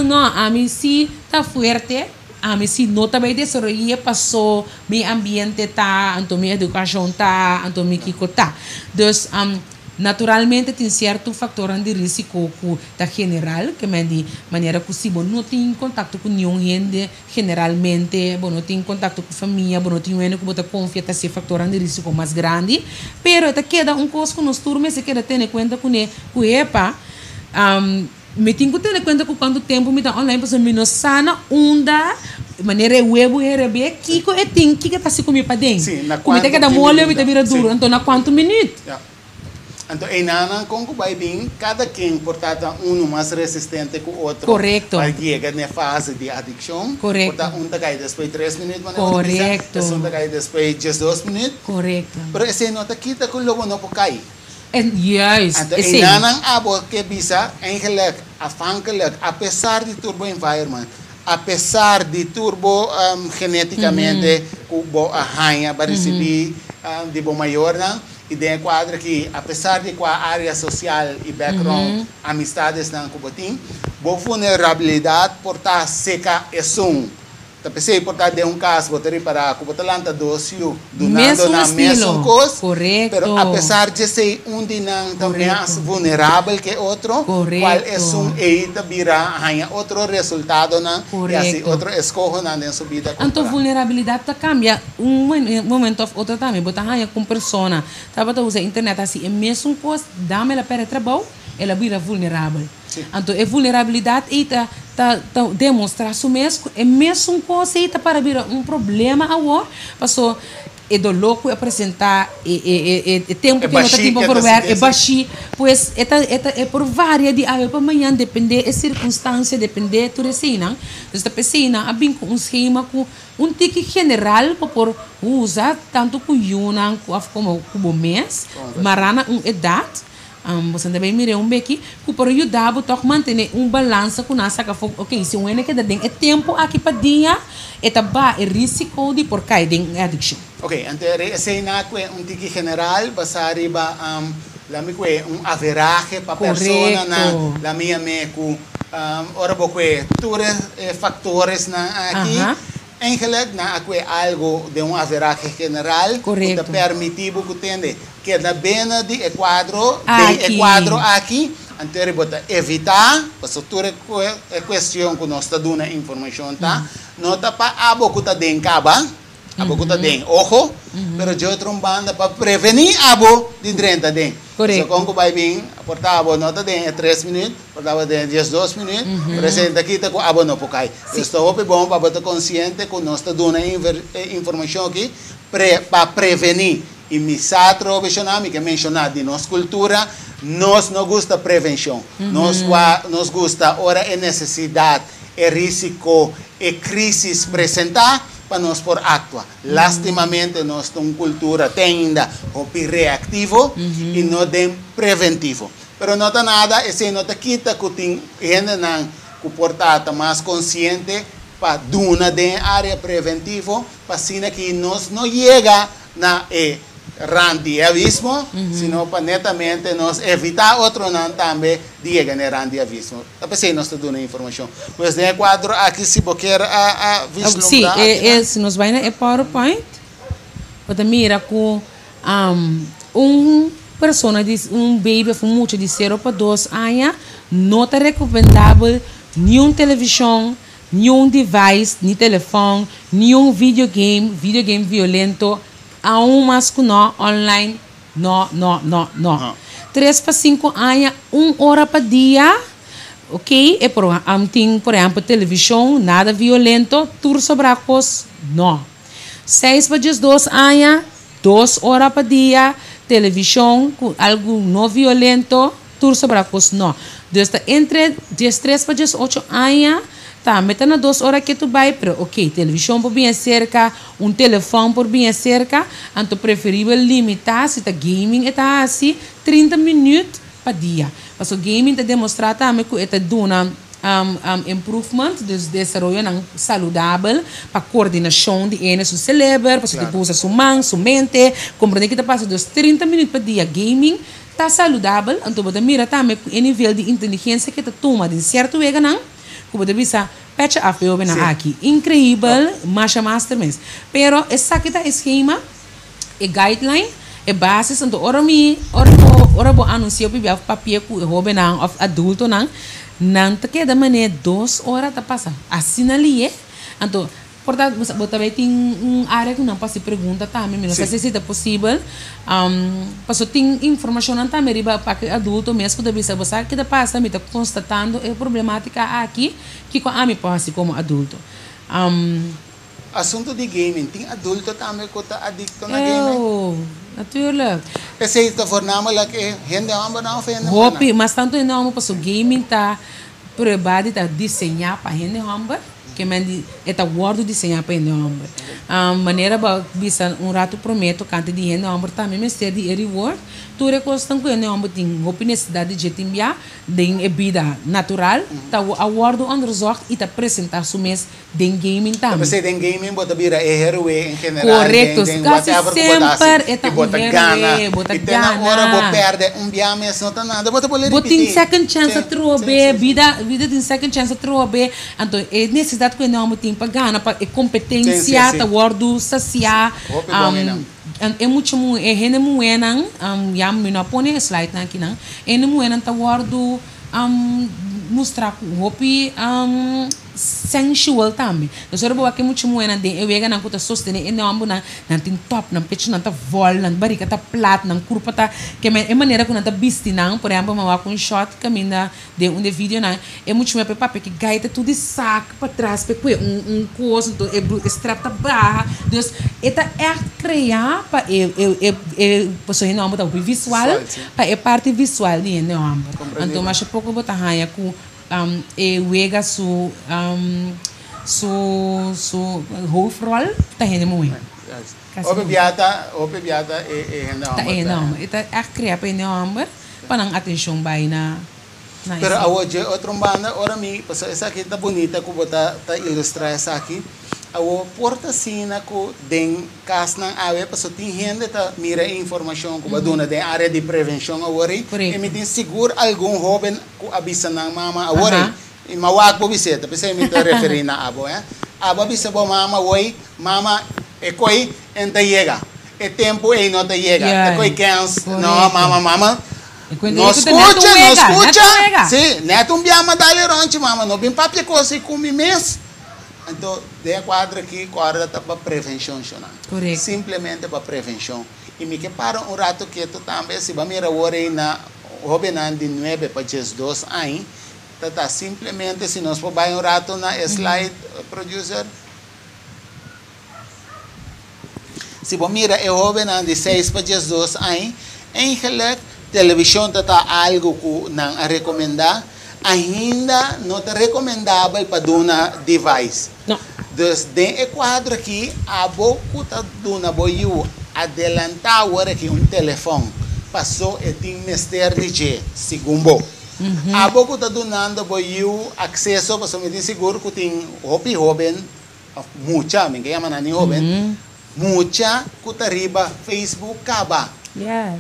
não, a mim se tá forte, a mim se não também desenvolver passou, meu ambiente tá, então minha educação tá, então meu kiko tá. Então, naturalmente tem certo fator de risco que general, que é de maneira que se não tem contato com nenhum gente, generalmente, não tem contato com família, não tem gente que você confia que esse fator de risco mais grande, pero queda coisa que nos turmas se queda ter em conta com me tenho que ter em conta que quanto tempo me dá online, porque me não sana onda maneira web receber que é tem que está se comer para dentro. Sim, na quanto me dá mole, me dá vira duro, então na quanto minuto? Então, em com o bem, cada quem, portanto, um mais resistente que o outro. Correto. Para chegar na fase de adicção. Correto. Portanto, um cai depois de 3 minutos, mas correto. Um cai depois de 2 minutos. Correto. Mas esse nota aqui está com o lobo não pode cair. Yes. Então, em nanang abo que bisa, eigenlijk, afhankelijk, apesar de turbo environment, apesar de turbo geneticamente, cubo a rainha para receber de bom maior, e de quadra que, apesar de qual área social e background, amistades não cubotim, boa vulnerabilidade por estar seca e som. Tapesei por estar de caso, botaria para cubotalanta docio, donando na mesma coisa. Correto. Pero apesar de ser dinang também mais vulnerável que outro, correto. Qual é eita vira outro resultado na e assim outro escolho na sua vida. Então vulnerabilidade tá cambia momento ou outro também, botar com pessoa, tá bota usa internet assim, é mesmo coisa, dá-me ela para trabalho, ela vira vulnerável. Então a vulnerabilidade está demonstrar isso mesmo, é mesmo coisa para virar problema agora, passou é do louco apresentar tempo que não está tempo para ver é baixo, pois é por várias de para amanhã depender da circunstância, depender tudo assim, não? Esta pessoa a bem com um esquema com tique general para por usar tanto com Yunan como o mês, marana idade. Você também mira bequi que para ajudar a manter balanço com nossa que ok, se um que dá é tempo aqui para dia é também risco de por cair em adicção. Ok, então esse é tique general, basari ba la mi que average para persona na la minha com ora boque todos fatores na aqui. Eigenlijk na algo de average general que permitivo que tenha que da bena de quadro aqui anterior bota evitar para toda questão que nós está dando informação tá nota para abo que tá den caba abo que tá den ojo pero de outra banda para prevenir abo de drenta den so como vai bem portava nota den 3 minutos portava den 12 minutos presente aqui tá com abo não pocai estou bom para estar consciente que nós está dando informação aqui para prevenir e me satro que mencionar de nossa cultura nós não gusta prevenção. Nós gusta ora é necessidade, é risco, é crise apresentar para nós por actuar. Lastimamente, nós temos cultura ainda reativo e não tem preventivo. Pero não está nada, esse não está quita que tem gente não comportada mais consciente para duna de área preventiva, para assim que nós não chega na randiavismo, sino para netamente nós evitar outro não também de chegar no randiavismo. Talvez nós estamos dando informação. Pois de quadro aqui se você quer a vislumbrar. Sim, se nós vai na PowerPoint, você mira com pessoa baby com muito de 0 para 2 anos, não é recomendável nenhum televisão, nenhum device, nem telefone, nenhum videogame violento, aún mais que não online, não. 3 para 5 anos, 1 hora por dia, ok? E por exemplo, televisão, nada violento, tudo sobre a coisa, não. 6 para 12 anos, 2 horas por dia, televisão, algo não violento, tudo sobre a coisa, não. Então, entre 13 para 18 anos, tá, metendo 2 horas que tu vai, pero ok, televisão por bem cerca, telefone por bem cerca, então preferível limitar, se tá gaming, está assim, 30 minutos por dia. Mas o gaming está demonstrado também que está dando improvement, desenvolvimento saudável, para coordenação de seu cérebro, para você usar sua mão, sua mente, compreender que está passando 30 minutos por dia gaming, está saudável, então você mira também o nível de inteligência que está tomando de certo jeito, não? Como você vê, patch up aqui. Incrível, master mesmo. Pero essa aqui é esquema, é guideline, é base, então ora vou anunciar para o papel que o adulto não te queda maneira 2 horas tá passa. Assim ali então portanto você também tem área que não passa pergunta também, não sei se é possível. Passou tem informação também para adulto mesmo da vista você que passa me está constatando a problemática aqui que com a mim passa como adulto. Assunto de gaming, tem adulto também que está adicto na gaming? Natuurlijk. Esse é voornamelijk gente ambas não fazem nada. Hopi, mas tanto não para o gaming tá provado tá desenhar para gente ambas. Que men eta wordo desenhar para gente ambas. Maneira ba bisa rato prometo cante de gente ambas também me ser de reward. Tu recostam com gente ambas tem necessidade de timbia de vida natural. Tá a wordo underzocht e tá apresentar sumes de gaming também. Você tem gaming bota vira hero em general. Correto. Quase sempre eta bota gana. Bota gana. E tem na hora vou perder dia mês não tá nada. Bota poder repetir. Botin second chance trobe vida tem second chance trobe. Então é necessidade que não tem para ganhar para competência tá wordo saciar. É muito é rende muenan já me não põe slide aqui não é muenan tá wordo mostrar hopi sensual também. Eu só vou que muito muena de eu vega na conta sostener e não ambuna na tem top na pecho na tá vol na barriga tá plat na curva tá que é maneira que na tá bisti não por exemplo uma com shot caminha de vídeo na é muito mais papo que gaita tudo de saco para trás para coisa então é strap tá barra Deus eta é criar para pessoa não ambuna visual para é parte visual de não ambuna então mas pouco botar raia com e wega su hoofdrol tá rende muito. Opebiata é não. Ita a criar para não para não atenção vai na. Pero hoje outro banda ora mi, essa aqui tá bonita que botar tá ilustrar essa aqui. A porta sina ko den kas ng awe paso ting gente ta mira informação ko baduna den área de prevenção awori emitin seguro algum joven ko abisa ng mama awori mawag po biseta pese mi to referir na abo abo bisa bo mama woi mama ekoi enta llega e tempo e no te llega ekoi cans no mama no escucha sí neto um biama dali ronchi mama no bim papi ko se kumi mes. Então, de quadro aqui, quadro está para prevenção, correto. Simplesmente para prevenção. E me que para rato que tu também, se vai mirar o na joven de 9 para 12 anos, tá simplesmente, se nós for rato na slide, producer, se vai mirar o joven de 6 para 12 anos, eigenlijk televisão tá algo que não recomenda, ainda não é recomendável para uma device. Não. Então, quadro aqui, a boca está dando boiu adelantar agora aqui telefone. Passou e tem mistério de segundo. A boca está dando boiu acesso, passou me tem seguro que tem jovem, muita, me chama nani jovem, muita que está riba Facebook acaba.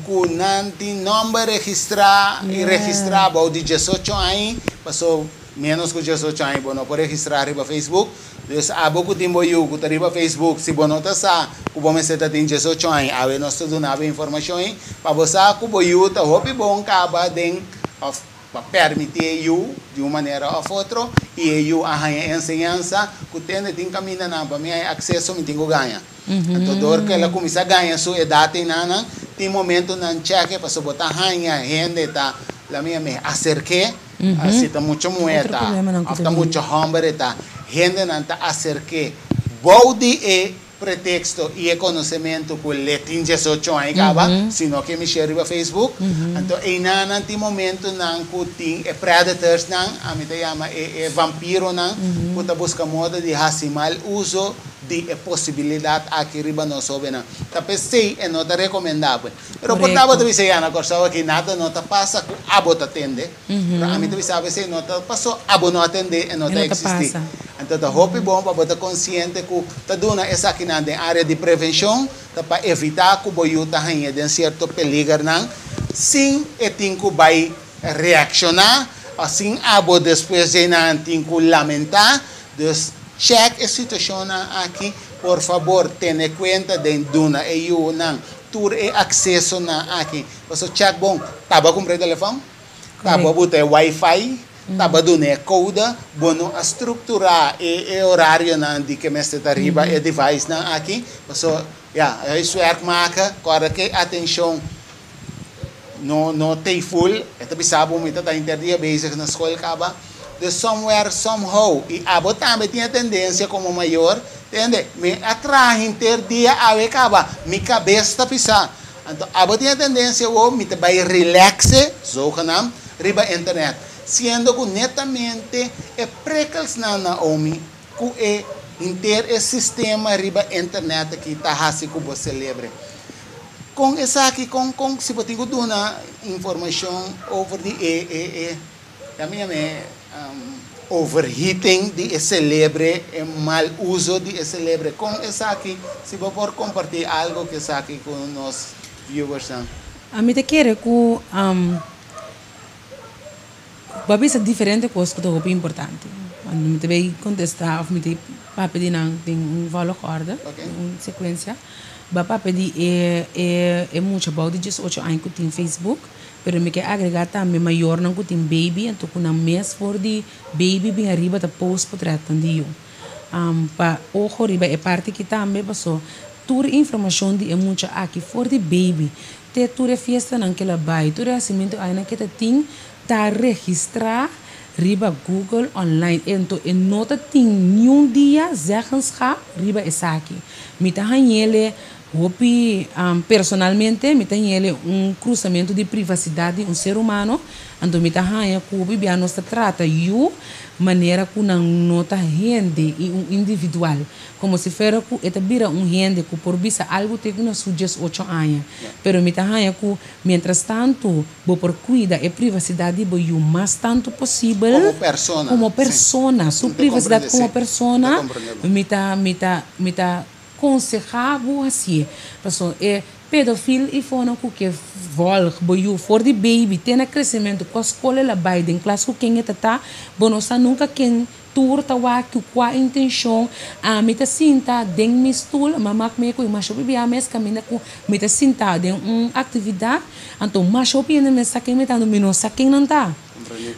Com nanti número registrar e registrar o de 18 anos, passou menos que 18 anos, não pode registrar riba Facebook. Então, a boca tem boiu que está riba Facebook, se não está sa, que você está tem 18 anos, a ver nós estamos dando informação para você que boiu está hopi bom acaba de para permitir eu de uma maneira ou outra e eu arranha ensinança que tem caminho na para mim acesso me tenho ganha. Então dor que ela começa a ganhar sua idade nana tem momento não cheque para só botar arranha gente tá la minha me acerque assim tá muito moeda está muito hambre tá gente não tá acerque body e pretexto e conhecimento que ele tem 18 anos acaba, sino que me share no Facebook. Então, em nanti momento nang kuting predators nang, a te chama vampiro nang, puta busca moda de racimal uso de possibilidade aqui riba no sobe nang. Tapos sei é não tá recomendável. Pero por tava tu bisa na corsawa que nada não tá passa com abo tá atende. A mim tu sabe se não tá passou abo não atende e não tá existir. Então, tá hope bom para botar consciente que tá dando essa aqui na área de prevenção, tá para evitar que o boiú tá ganhando de certo peligro não, sim e tem que vai reaccionar, assim abo depois de não tem que lamentar, então check a situação aqui, por favor, tenha conta de duna e eu não tur e acesso na aqui, você check bom, tá para comprar telefone, tá para botar Wi-Fi taba do ne code bono a estruturar e horário na de que mestre arriba e device na aqui so isso é marca agora que atenção no tem full eta bisabo mita ta interdia basic na escola acaba de somewhere somehow e abo também tinha tendência como maior entende me atrai interdia ave acaba mi cabeça pisar então abo tinha tendência o me vai relaxe zoganam riba internet sendo que netamente é precals na Naomi que é inter esse sistema riba internet que está assim que você celebra com essa aqui com se você tem uma informação over the a minha overheating de celebre e mal uso de celebre com essa aqui se você pode compartilhar algo que essa aqui com nós viewers a mim te quero que Babi é diferente coisa que é importante. Quando me também contestar, me te pedir valor corda, uma sequência. Bapa pedir é muito bom de 18 anos que tem Facebook, pero me quer agregar também maior não que tem baby, então com a mês for de baby bem arriba da post portrait tandio. Pa ojo riba é parte que também passou. Toda informação de é muito aqui for de baby. Te toda festa naquela bai, toda nascimento aí naquela tem tá registrar riba Google online então e nota tem nenhum dia zegens ga riba essa aqui me tá ele hopi personalmente me tem ele cruzamento de privacidade ser humano então me tá hopi bia nós trata eu maneira que não nota gente e individual como se fera que eta bira gente que por bisa algo tem que nos suggest 8 anos pero me tá que mientras tanto bo por cuida e privacidade bo o mais tanto possível como persona sua privacidade como persona me tá aconselhava assim pessoal é pedofil e foram que volg boiu for de baby tem crescimento com a escola lá vai em classe com quem tá bom nunca quem turta wa que qual intenção a mita sinta den mistul mamak me ko macho bibia mes camina com mita sinta den atividade então macho pina me saquem meta no menos saquem não tá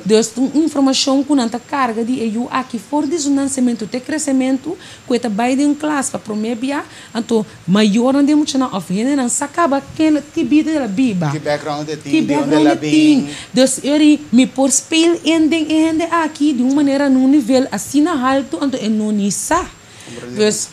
Deus informação com tanta carga de eu aqui for de nascimento de crescimento que está bem em classe para promebia então maior não temos na oficina não sacaba que vida da biba que background tem Deus ele me por spell ending aqui de uma maneira num nível assim alto então é não nisa Deus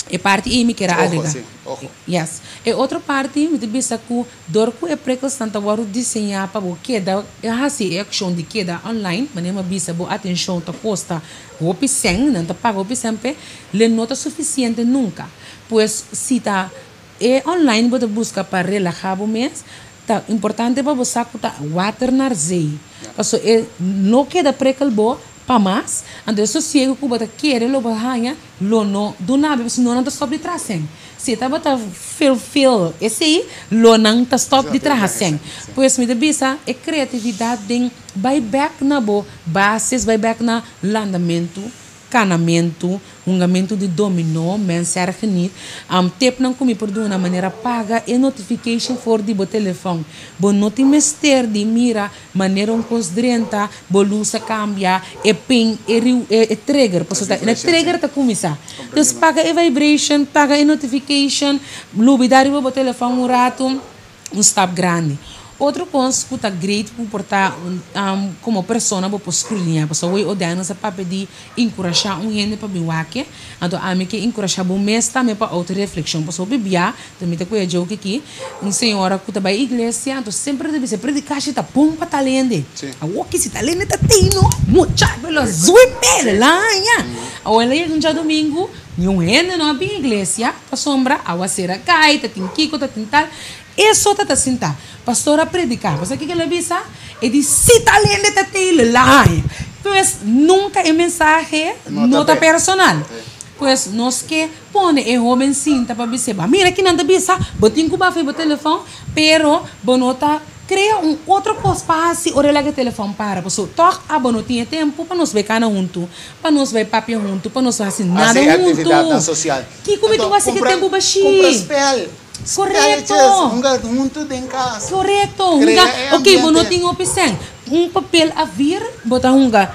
e parte e me quer agregar Ojo. Yes. E outra parte, me bisa ku dorku e prekos tanta waru desenhar para bo queda, é assim action de queda online, mas nem bisa bo atenção ta posta o piseng, não ta paga o pisempre, le nota suficiente nunca. Pois se tá online você busca para relaxar o mês, tá importante para você tá water na zei. Passo não queda prekel bo para mais, então isso se que você quer lo bahaya, lo no do nada, se não tá stop de tracem. Se tá bota feel esse aí, lo não tá stop de tracem. Pois me debisa é criatividade de vai back na bo bases, vai back na landamento, canamento, ungamento de dominó, mensagem niet, tip não comi por de uma maneira paga e notification for de bo telefone. Bo noti mester de mira maneira considrenta, bo lusa cambia e ping e trigger, posso tá, e trigger tá começar. Então paga e vibration, paga e notification, lubidari bo telefone rato, stop grande. Outro coisa que está grateful por estar como pessoa para escolher, porque o odano se para pedir encorajar gente para biwake, então a mim que encorajar o mês também para autoreflexão, porque o bebia também tem coisa jogo aqui, senhora que está na igreja, então sempre deve ser predicar se está bom para talento, o que se talento está tendo, mucha pelo zuipe lá, ou ela ia um dia domingo, nenhum gente não abrir igreja, para sombra, a wasera cai, tá tem kiko, tá tem tal. Isso está sentar. Pastora predicar. Você que ela visa? E diz, se está lendo, está tendo lá. Pois nunca é mensagem nota personal. Pois nós que põe é homem cinta para dizer, mira que não está visa, botinho que vai o telefone, pero bonota cria outra coisa para assim, orelha que o telefone para, porque toque a não tinha tempo para nós ver cana junto, para nós ver papel junto, para nós fazer nada junto. Atividade social. Que como tu vai ser que tempo baixinho? Compra spell. Correto. Junto em casa. Correto. Ok, não tem opção. Papel a vir, botar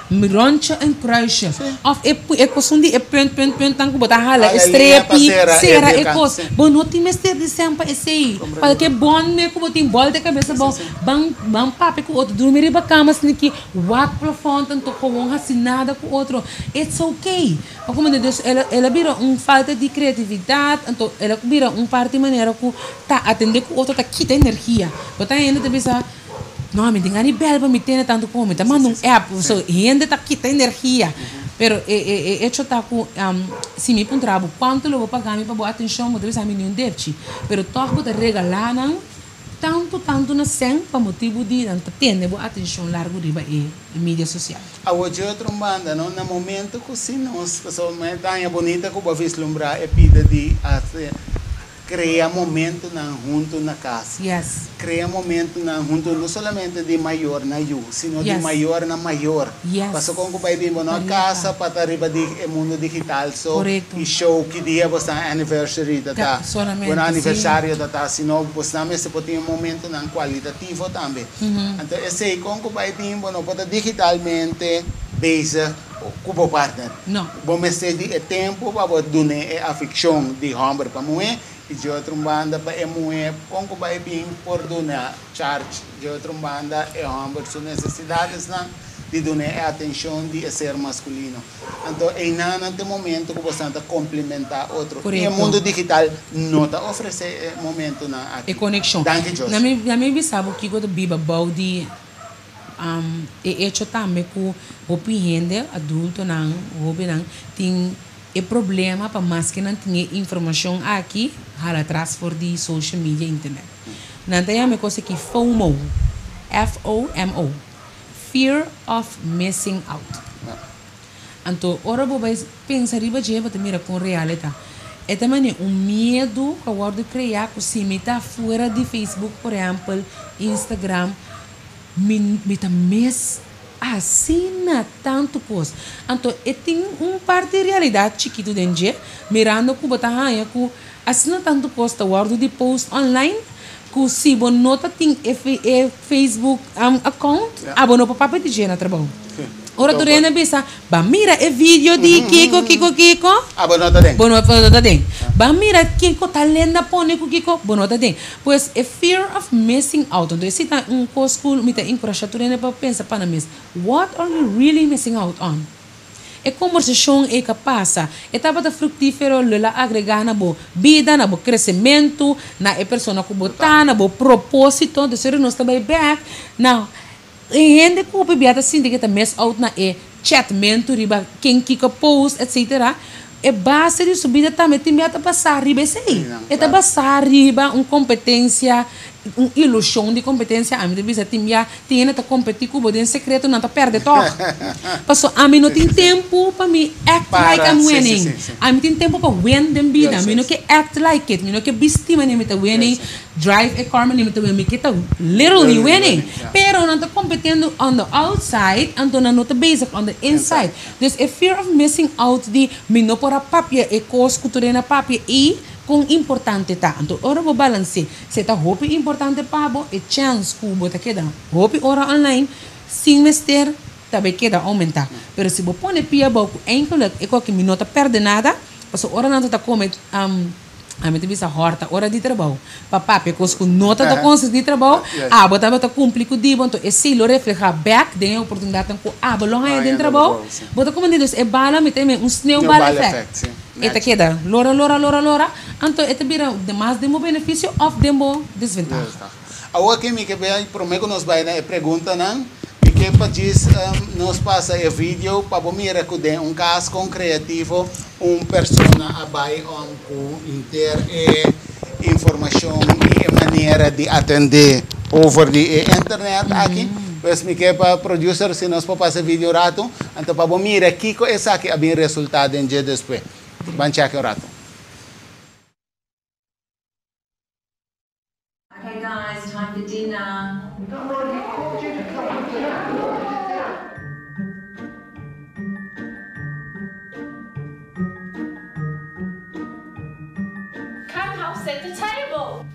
mirancha e crush. Of é coisa de pen tanto botar hala, estrepe, cera é coisa. Não tem mestre de sempre esse aí. Para que bom me que botar bola de cabeça bom, bam papo com outro, dormir em cama assim que walk plafond tanto com assim nada com outro. It's okay. Como Deus, ela vira falta de criatividade, então ela vira parte maneira que tá atender com outro tá quita energia. Botar ainda te bisa não, me tem ani bel para me ter tanto como, tá manda app, so gente tá quita energia. Pero hecho tá com se me puntrabo, quanto eu vou pagar me para boa atenção, mas deve ser menino deve. Pero toque botar regalar não tanto na sem para motivo de não ter boa atenção largo riba e mídia social. A hoje outra banda, não no momento que se nós pessoas me tão bonita que vou vislumbrar é pida de cria momento junto na casa. Yes. Cria momento junto não somente de maior na you, sino de maior na maior. Yes. Passo com o pai bimbo na casa para arriba de mundo digital so correcto. E show que dia você anniversary data. Solamente. Aniversário data, sino você também se pode ter momento qualitativo também. Então esse com o pai bimbo não pode digitalmente base com o partner. Não. Vamos ter tempo para dar a ficção de homem para mulher. E de outra banda para mulher com que vai vir por donar charge de outra banda é homem suas necessidades de donar atenção de ser masculino. Então em nesse momento que você está complementar outro. E o mundo digital não está oferece momento na aqui. E conexão. Na minha visão o que eu biba balde é hecho também com o gente adulto não tem problema para mais que não tenha informação aqui atrás por de social media internet. Não tem a coisa que FOMO, FOMO, fear of missing out. Então, ora você pensa riba de você mira com realidade. É também medo que eu de criar que se me tá fora de Facebook, por exemplo, Instagram, me tá assina tanto coisa. Então, tem parte de realidade chiquito dentro, mirando que você assina tanto coisa, guardo de post online, que se você não tem Facebook account, abono para papel de gênero trabalho. Ora tu rende bisa, ba mira e vídeo de Kiko. Bonota den. Ba mira Kiko talenda pone com Kiko, bonota den. Pois a fear of missing out. Então se tá coisa cool, me tá encorajar tu rende para pensar para mim, what are you really missing out on? e conversação é que passa. E tava fructífero, lula agregar na bo vida, na bo crescimento, na e pessoa que botar, na bo propósito, de ser nós também back. Now, e gente que o bebê assim que tá mess out na e chatmento, riba quem kika post, etc. E base de subida também tem que passar riba sei. E tá passar riba uma competência, uma ilusão de competência. A mim de visa tem que competir com o secreto, não tá perde toque. Passou a mim não tem tempo para me act like I'm winning. A mim tem tempo para win dem vida. A mim não que act like it. A mim não que vestir me nem winning, drive a car me nem winning. Que tá literally winning. Pero não tá competindo on the outside, então não tá basic on the inside. There's a fear of missing out de me não por a papia e cos cultura na papia e com importante tá. Então, ora vou balance. Se tá hope importante para bo e chance que bota queda. Hope ora online sem mester também queda aumentar. Pero se vou pôr pia boco enkel e qualquer minuto perde nada, passo ora não tá come a mim bisa horta ora de trabalho. Papá pe cos com nota da consciência de trabalho. Ah, bota cumprir com dibo, então esse lo refleja back de oportunidade com longa é de trabalho. Bota como diz é bala me tem um snowball effect. Eta queda lora. Então eta vira demais demo benefício of demo desvantagem. Agora que me que bem prometo nos vai na pergunta não que para diz nos passa o vídeo para bom mirar com caso concreto persona abai com inter informação e maneira de atender over the internet aqui. Pues me que para producer se nos passa vídeo rato então para bom mirar aqui com essa que abrir resultado em dia depois. Vamos checar o rato. Okay guys, time for dinner. Come help set the table.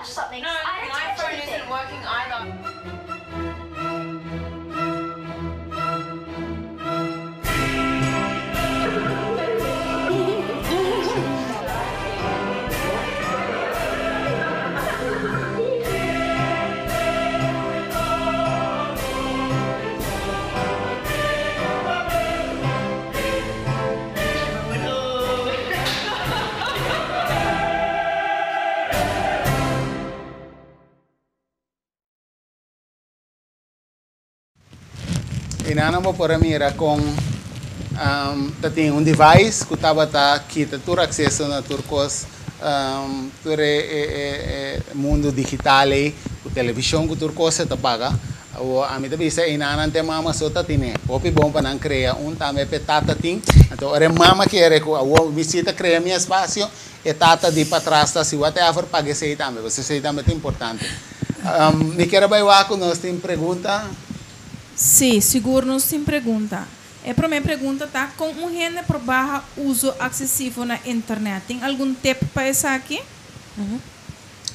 Something. No, my phone isn't working either. Inana mo para mira com tem device que estava aqui ter acesso na turcos mundo digital o televisão que turcos está paga o a mim também se inana tem mama só tá tine popi bom para não criar também petata tem então é mama que é que o visita criar minha espaço e tata de para trás tá se o até a pague sei também você sei também é importante me quero bailar com nós tem pergunta. Sim, seguro não tem pergunta. A primeira pergunta tá com um gente por barra uso acessível na internet. Tem algum tip para isso aqui?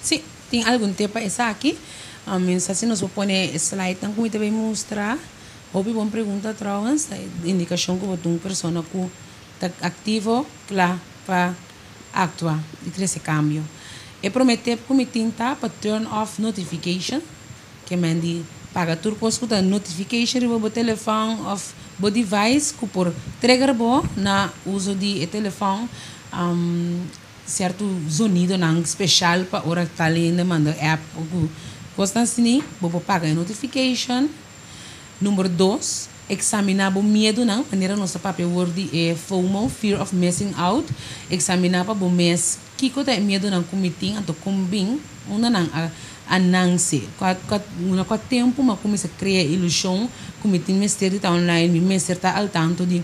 Sim, tem algum tip para isso aqui. Se nós vamos pôr slide, então como também mostrar, houve uma pergunta trouxe, indicação que uma pessoa que está ativo lá para actuar, de criar esse cambio. E prometer que me tenta para turn off notification, que mande paga turco escuta notification riba telefone of bo device que por trigger bo na uso de telefone certo sonido não especial para hora que ainda manda app custa assim bo paga notification. Número 2 examinar o medo não, maneira nossa papel word é FOMO, fear of missing out, examinar para o mês que tem medo não comiting, então combin, uma não a nanse, com tempo mas começa a criar ilusão, comiting mestre está online, mestre está al tanto de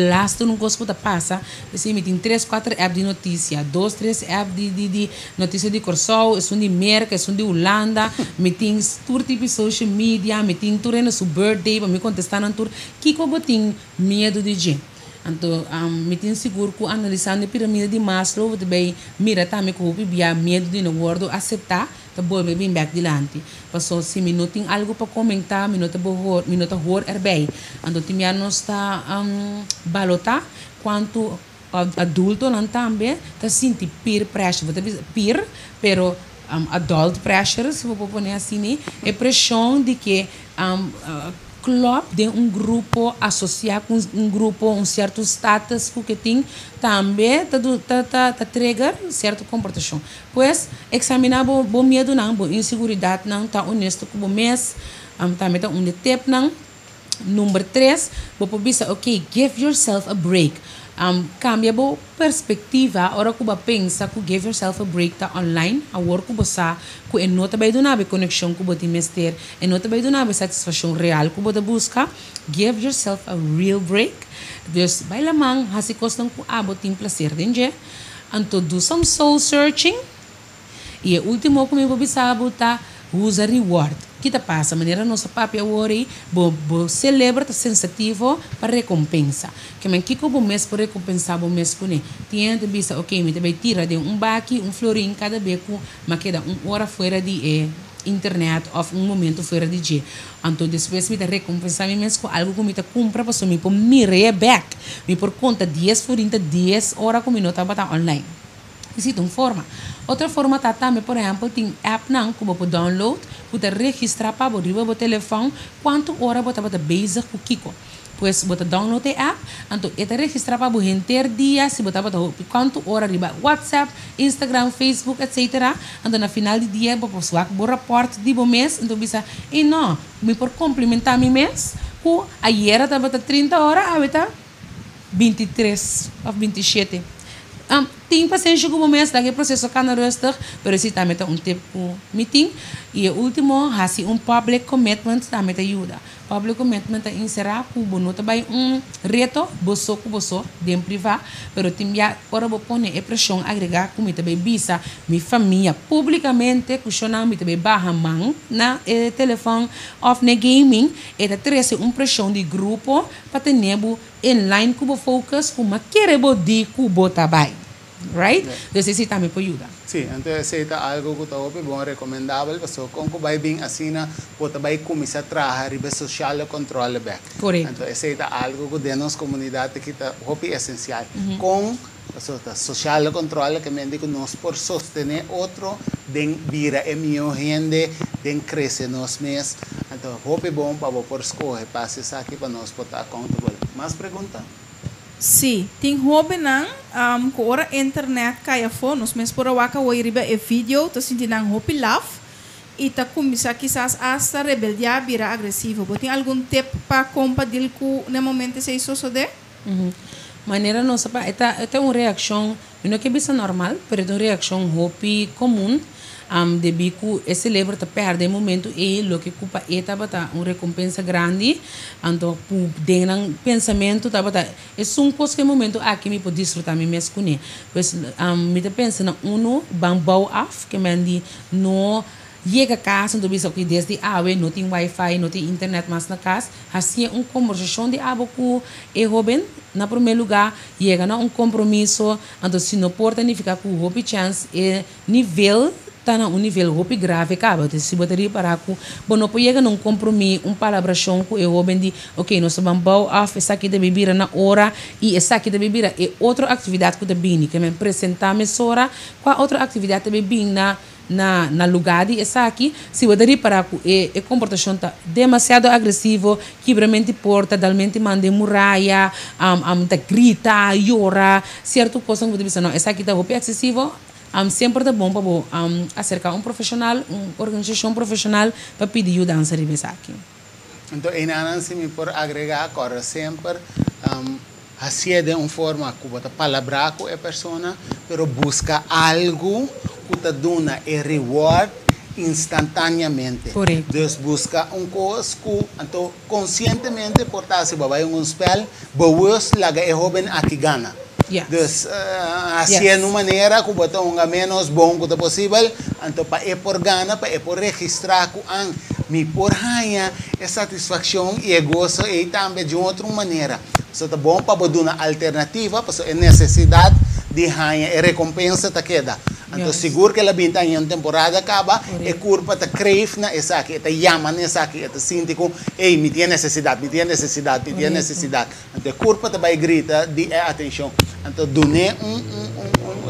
last não gosto de passa, você me tem 3, 4 apps de notícia, 2, 3 apps de notícia de Corsol, é de Merca, é de Holanda, me tem tour tipo social media, me tem tour no seu birthday, para me contestar na tour, que como tem medo de gente. Então, me tem seguro que analisando a pirâmide de Maslow, também mira também que o bia medo de não gordo aceitar, tá bom, me vem back dilante. Passou se me não tem algo para comentar, me não tá hor erbei. Então, timia não está balotar quanto adulto não também tá senti peer pressure, peer, pero adult pressure, se vou pôr assim, é pressão de que club de grupo associado com grupo certo status que tem também tá trigger certa comportação. Pois examinar o medo não, a inseguridade não, tá honesto com o mês, também tá tempo não. Número 3, você bisa, ok, give yourself a break. Cambia a perspectiva, ora que você pensa que give yourself a break tá online, a work que você que não também do nada conexão que você tem, e não também do nada satisfação real que você busca, give yourself a real break. Dus vai lá man, hasi costam que você tem prazer, entende? Então do some soul searching. E o último que me bisa botar usa reward. Que tá passa, maneira nossa papel ori, bo celebra tá sensativo para recompensa. Que man que como mês para recompensar o mês com ele. Tinha de bisa, ok, me também tira de baque, florim cada beco, mas queda hora fora de internet ou momento fora de dia. Então depois me tá recompensar me mês com algo que me tá compra para me por me back, me por conta 10 florim 10 hora com me não tá online. Existe uma forma. Outra forma tá também, por exemplo, tem app não que você download, você registrar para o telefone quanto hora você está bezig com Kiko. Pois você download a app, então você registrar para o inteiro dia, se você está quanto hora riba WhatsApp, Instagram, Facebook, etc. Então no final do dia você vai o reporte de mês, então bisa, e não, me por complementar meu mês, que ayer estava 30 horas, agora 23 ou 27. Tem paciência com o mês, daqui processo canarostar, mas se também tem tempo meeting e o último, assim public commitment também te ajuda. Public commitment é inserir que o não também reto, bosso com bosso, dentro privado, mas tem já para você pôr a pressão agregar como também bisa minha família publicamente, que eu não me também barra mão na telefone off na gaming, é trazer pressão de grupo para ter nebo online com o focus, como querer de que o trabalho. Right? Entonces sí también puede ayudar. Sí, entonces es algo que está muy recomendable, porque con que va bien así, pues va a comenzar a trabajar y social control back. Correcto. Entonces es algo que de nuestra comunidad que está muy esencial. Con social control que me dice nos por sostener otro de vida en mi gente, de crecer nos mes. Entonces muy bom para por escoger pases aquí para nos estar accountable. ¿Más preguntas? Sim, tem hobby não, com hora internet cai fora, nós mesmos por awaka o iriba e vídeo, tá sentindo um hobby love e tá começar quizás hasta rebeldia vira agressivo. Você tem algum tempo para compartilhar com no momento se isso sucede? Maneira nossa pa, é uma reação, não é que é normal, mas é uma reação hobby comum. De bico esse livro tá perde momento e lo que culpa eta bata uma recompensa grande então dengan pensamento tá bata é coisa que momento aqui me pode desfrutar me mesmo com ele pois me tá pensando bambau af que me andi no chega a casa então bisa que desde não tem wifi não tem internet mais na casa assim uma conversação de com e jovem na primeiro lugar chega na compromisso então se não porta nem ficar com o chance e nível está num nível muito grave, acaba. Se você para com, bom, não pode chegar num compromisso, palabração com o homem de, ok, nós vamos off, essa aqui de bebida na hora e essa aqui de bebida é outra atividade que bebida, que me apresentar a mesora, qual outra atividade de bebida na lugar de essa aqui, se você para com a comportação tá demasiado agressivo, quebramento de porta, talmente manda muralha, tá grita, llora, certo coisa que você pensa, não, essa aqui tá muito excessivo. Sempre é bom para acercar profissional, uma organização profissional para pedir ajuda a aqui. Então, em análise, me por agregar agora sempre, assim de uma forma que você palabrar com a pessoa, pero busca algo que te dá e reward instantaneamente. Correto. Então, busca coisa que, então, conscientemente, portar se vai um spell, boas laga e jovem aqui gana. Yes. Então, assim é uma maneira que você tenha menos bom que possível, então, para por gana, para por registrar que me por ganhar é satisfação e gozo e também de outra maneira. Isso é bom para dar uma alternativa, porque é necessidade de ganhar e recompensa te queda. Então, seguro que a vinta em temporada acaba, é culpa te crave na essa aqui, te chama nessa aqui, te sente com, ei, me tem necessidade, me tem necessidade, me tem necessidade. Então, culpa te vai gritar de atenção. Então, dune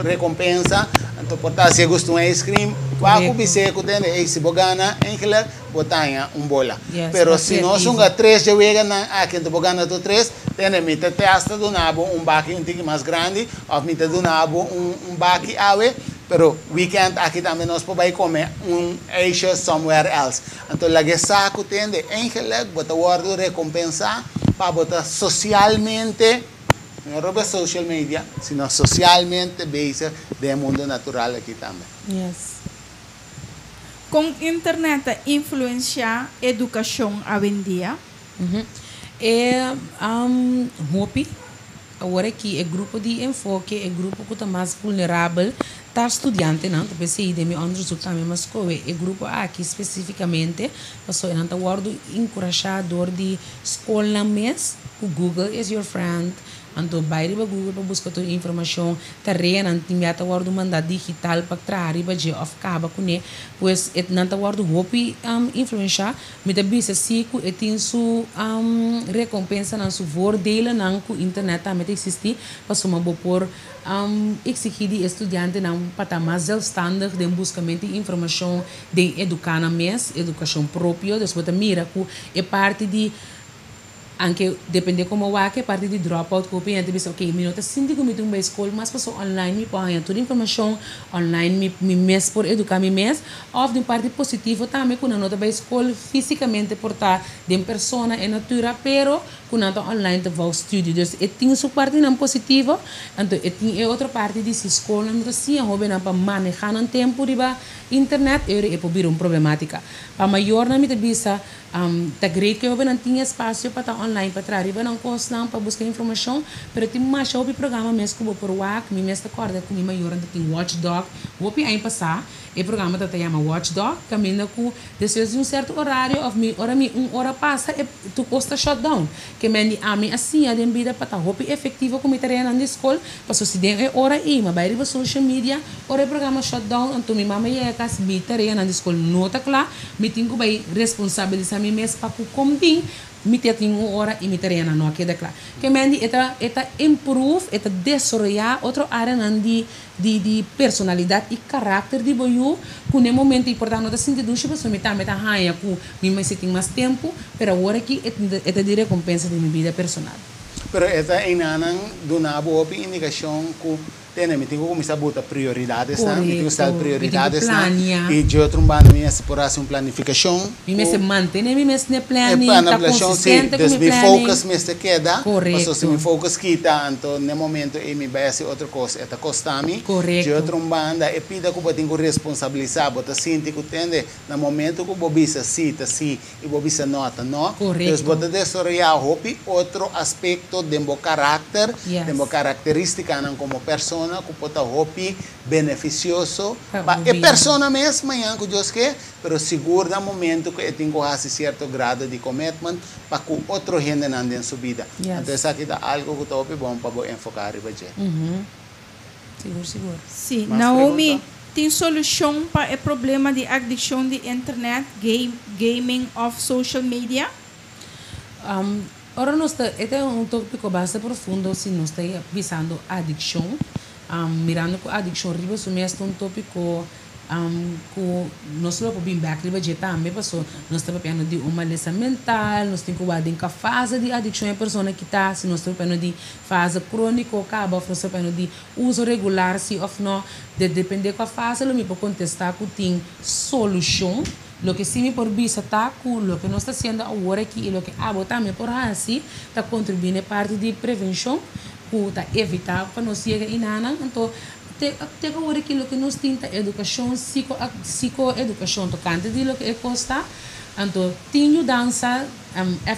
recompensa. Então, portanto, se gosta de ice cream, quando você tem esse bogana, em que ele botanha bola. Pero se nós somos três, eu chego aqui em bogana do três, tem me te testa do nabo baque um tique mais grande, ou me te do nabo baque awe. Pero weekend aqui também nós podemos comer Asia somewhere else. Então, lagi saco tende, em que ele bota guardo recompensa para botar socialmente. Não é social media, sino socialmente base do mundo natural aqui também. Yes. Com internet influenciar a educação hoje em dia? Hopi, agora que é grupo de enfoque, é grupo que está mais vulnerável, tá estudante, não? Talvez se de me onderzoek também, mas é grupo aqui especificamente, passou em guardo encorajador de escola mesmo, o Google is your friend. Então, vai riba Google para buscar toda a informação terrena, antimata guardo mandat digital para trazer riba de of caba com ele, pois nanta guardo hopi influenciar, me da bisa siku tem su recompensa na su voordelen na ku internet também existe, para soma por exigir de estudante na patamar zelfstandig de buscamento de informação de educar na mes, educação própria, dus wat mira ku é parte de anche depende como vai que parte de dropout copy antes bisa ok minuto sinti que me tum bei escola mas passo online me põe toda informação online me mes por educar me mes of de parte positivo também quando nota bei escola fisicamente portar de persona e natura pero quando nota online te vou studio dus tem sua parte não positiva então tem outra parte de escola não assim hobby na para manejar no tempo riba internet é por vir problemática para maior na me te bisa tá great que eu não tinha espaço para estar online para trazer não custa para buscar informação pero tem mais o programa mesmo que vou por WhatsApp me mesmo acorda com maior ainda tem Watchdog vou aí passar o programa tá chama Watchdog caminha com depois de certo horário of me hora passa e tu custa shutdown que me a mim assim a dem vida para estar hopi efetivo como terreno na escola para se der hora aí mas vai social media hora programa shutdown então me mama ia cas bi terreno na escola nota claro me tenho que responsabilizar me mesmo para como tem me tem hora e me terena não queda claro que mendi eta improve eta desarrollar outra área de personalidade e caráter de boiú com um momento importante não sente ducha pessoa me tá raia com me mais tem mais tempo pero agora que eta de recompensa de minha vida personal pero eta inanan do na boa indicação que me tenho que começar a botar prioridades, me tenho que estar prioridades, e de outro lado, me por assim planificação. Me se mantém, me se planificação, sim, dus me focus me se queda, mas se me focus quita, então no momento e me vai ser outra coisa, eta costa-me. De outro lado, e pida que eu tenho que responsabilizar, botar sinto que tende, no momento que eu bisa cita, sim, e eu bisa nota, não. Dus botar desarrollar outro aspecto de meu caráter, de meu característica como pessoa que pode ser beneficioso para a pessoa mesma, que Deus quer, mas seguro no momento que tem que fazer certo grado de commitment para que outro gente ande em sua vida. Então, isso aqui é algo que é bom para enfocar em você. Seguro. Sim, Naomi, tem solução para o problema de adicção de internet, gaming of social media? Ora, este é tópico bastante profundo se nós estamos visando a adicção. Mirando com a adicção, riba é tópico que nós não podemos back riba de também, passou nós estamos falando de uma lesão mental, nós temos que ver em que fase de adicção é a pessoa que está, se nós estamos falando de fase crônica ou acaba, nós estamos falando de uso regular, se ou não, depende da fase, eu me posso contestar que tem solução. lo que sí me por visa está con lo que no está haciendo ahora aquí y lo que hago también por así está contribuyendo parte de prevención que está evitar para no llegar a nada entonces te ahora aquí lo que nos tinta educación psicoeducación tocante de lo que cuesta então tinha dança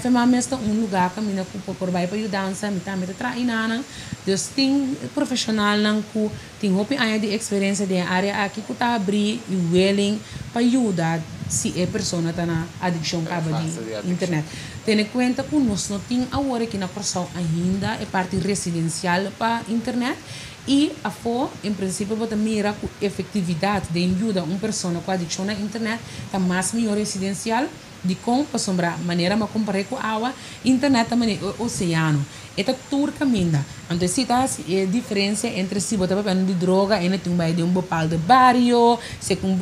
FMA mesmo lugar que mina por vai para dança me também trainando dus tem profissional não que tem hope aí de experiência de área aqui que tá abrir e willing para ajudar se a pessoa está na adicção cabo de internet tendo em conta que nós não tem agora aqui na porção ainda é parte residencial para internet e a for em princípio você mira com efetividade de ajuda uma pessoa com adicção na internet está mais melhor residencial de como para sombrar maneira mas comparar com a água internet também é oceano esta tour caminha então se tá a diferença entre se você vai de droga e tem vai de bopal de barrio se com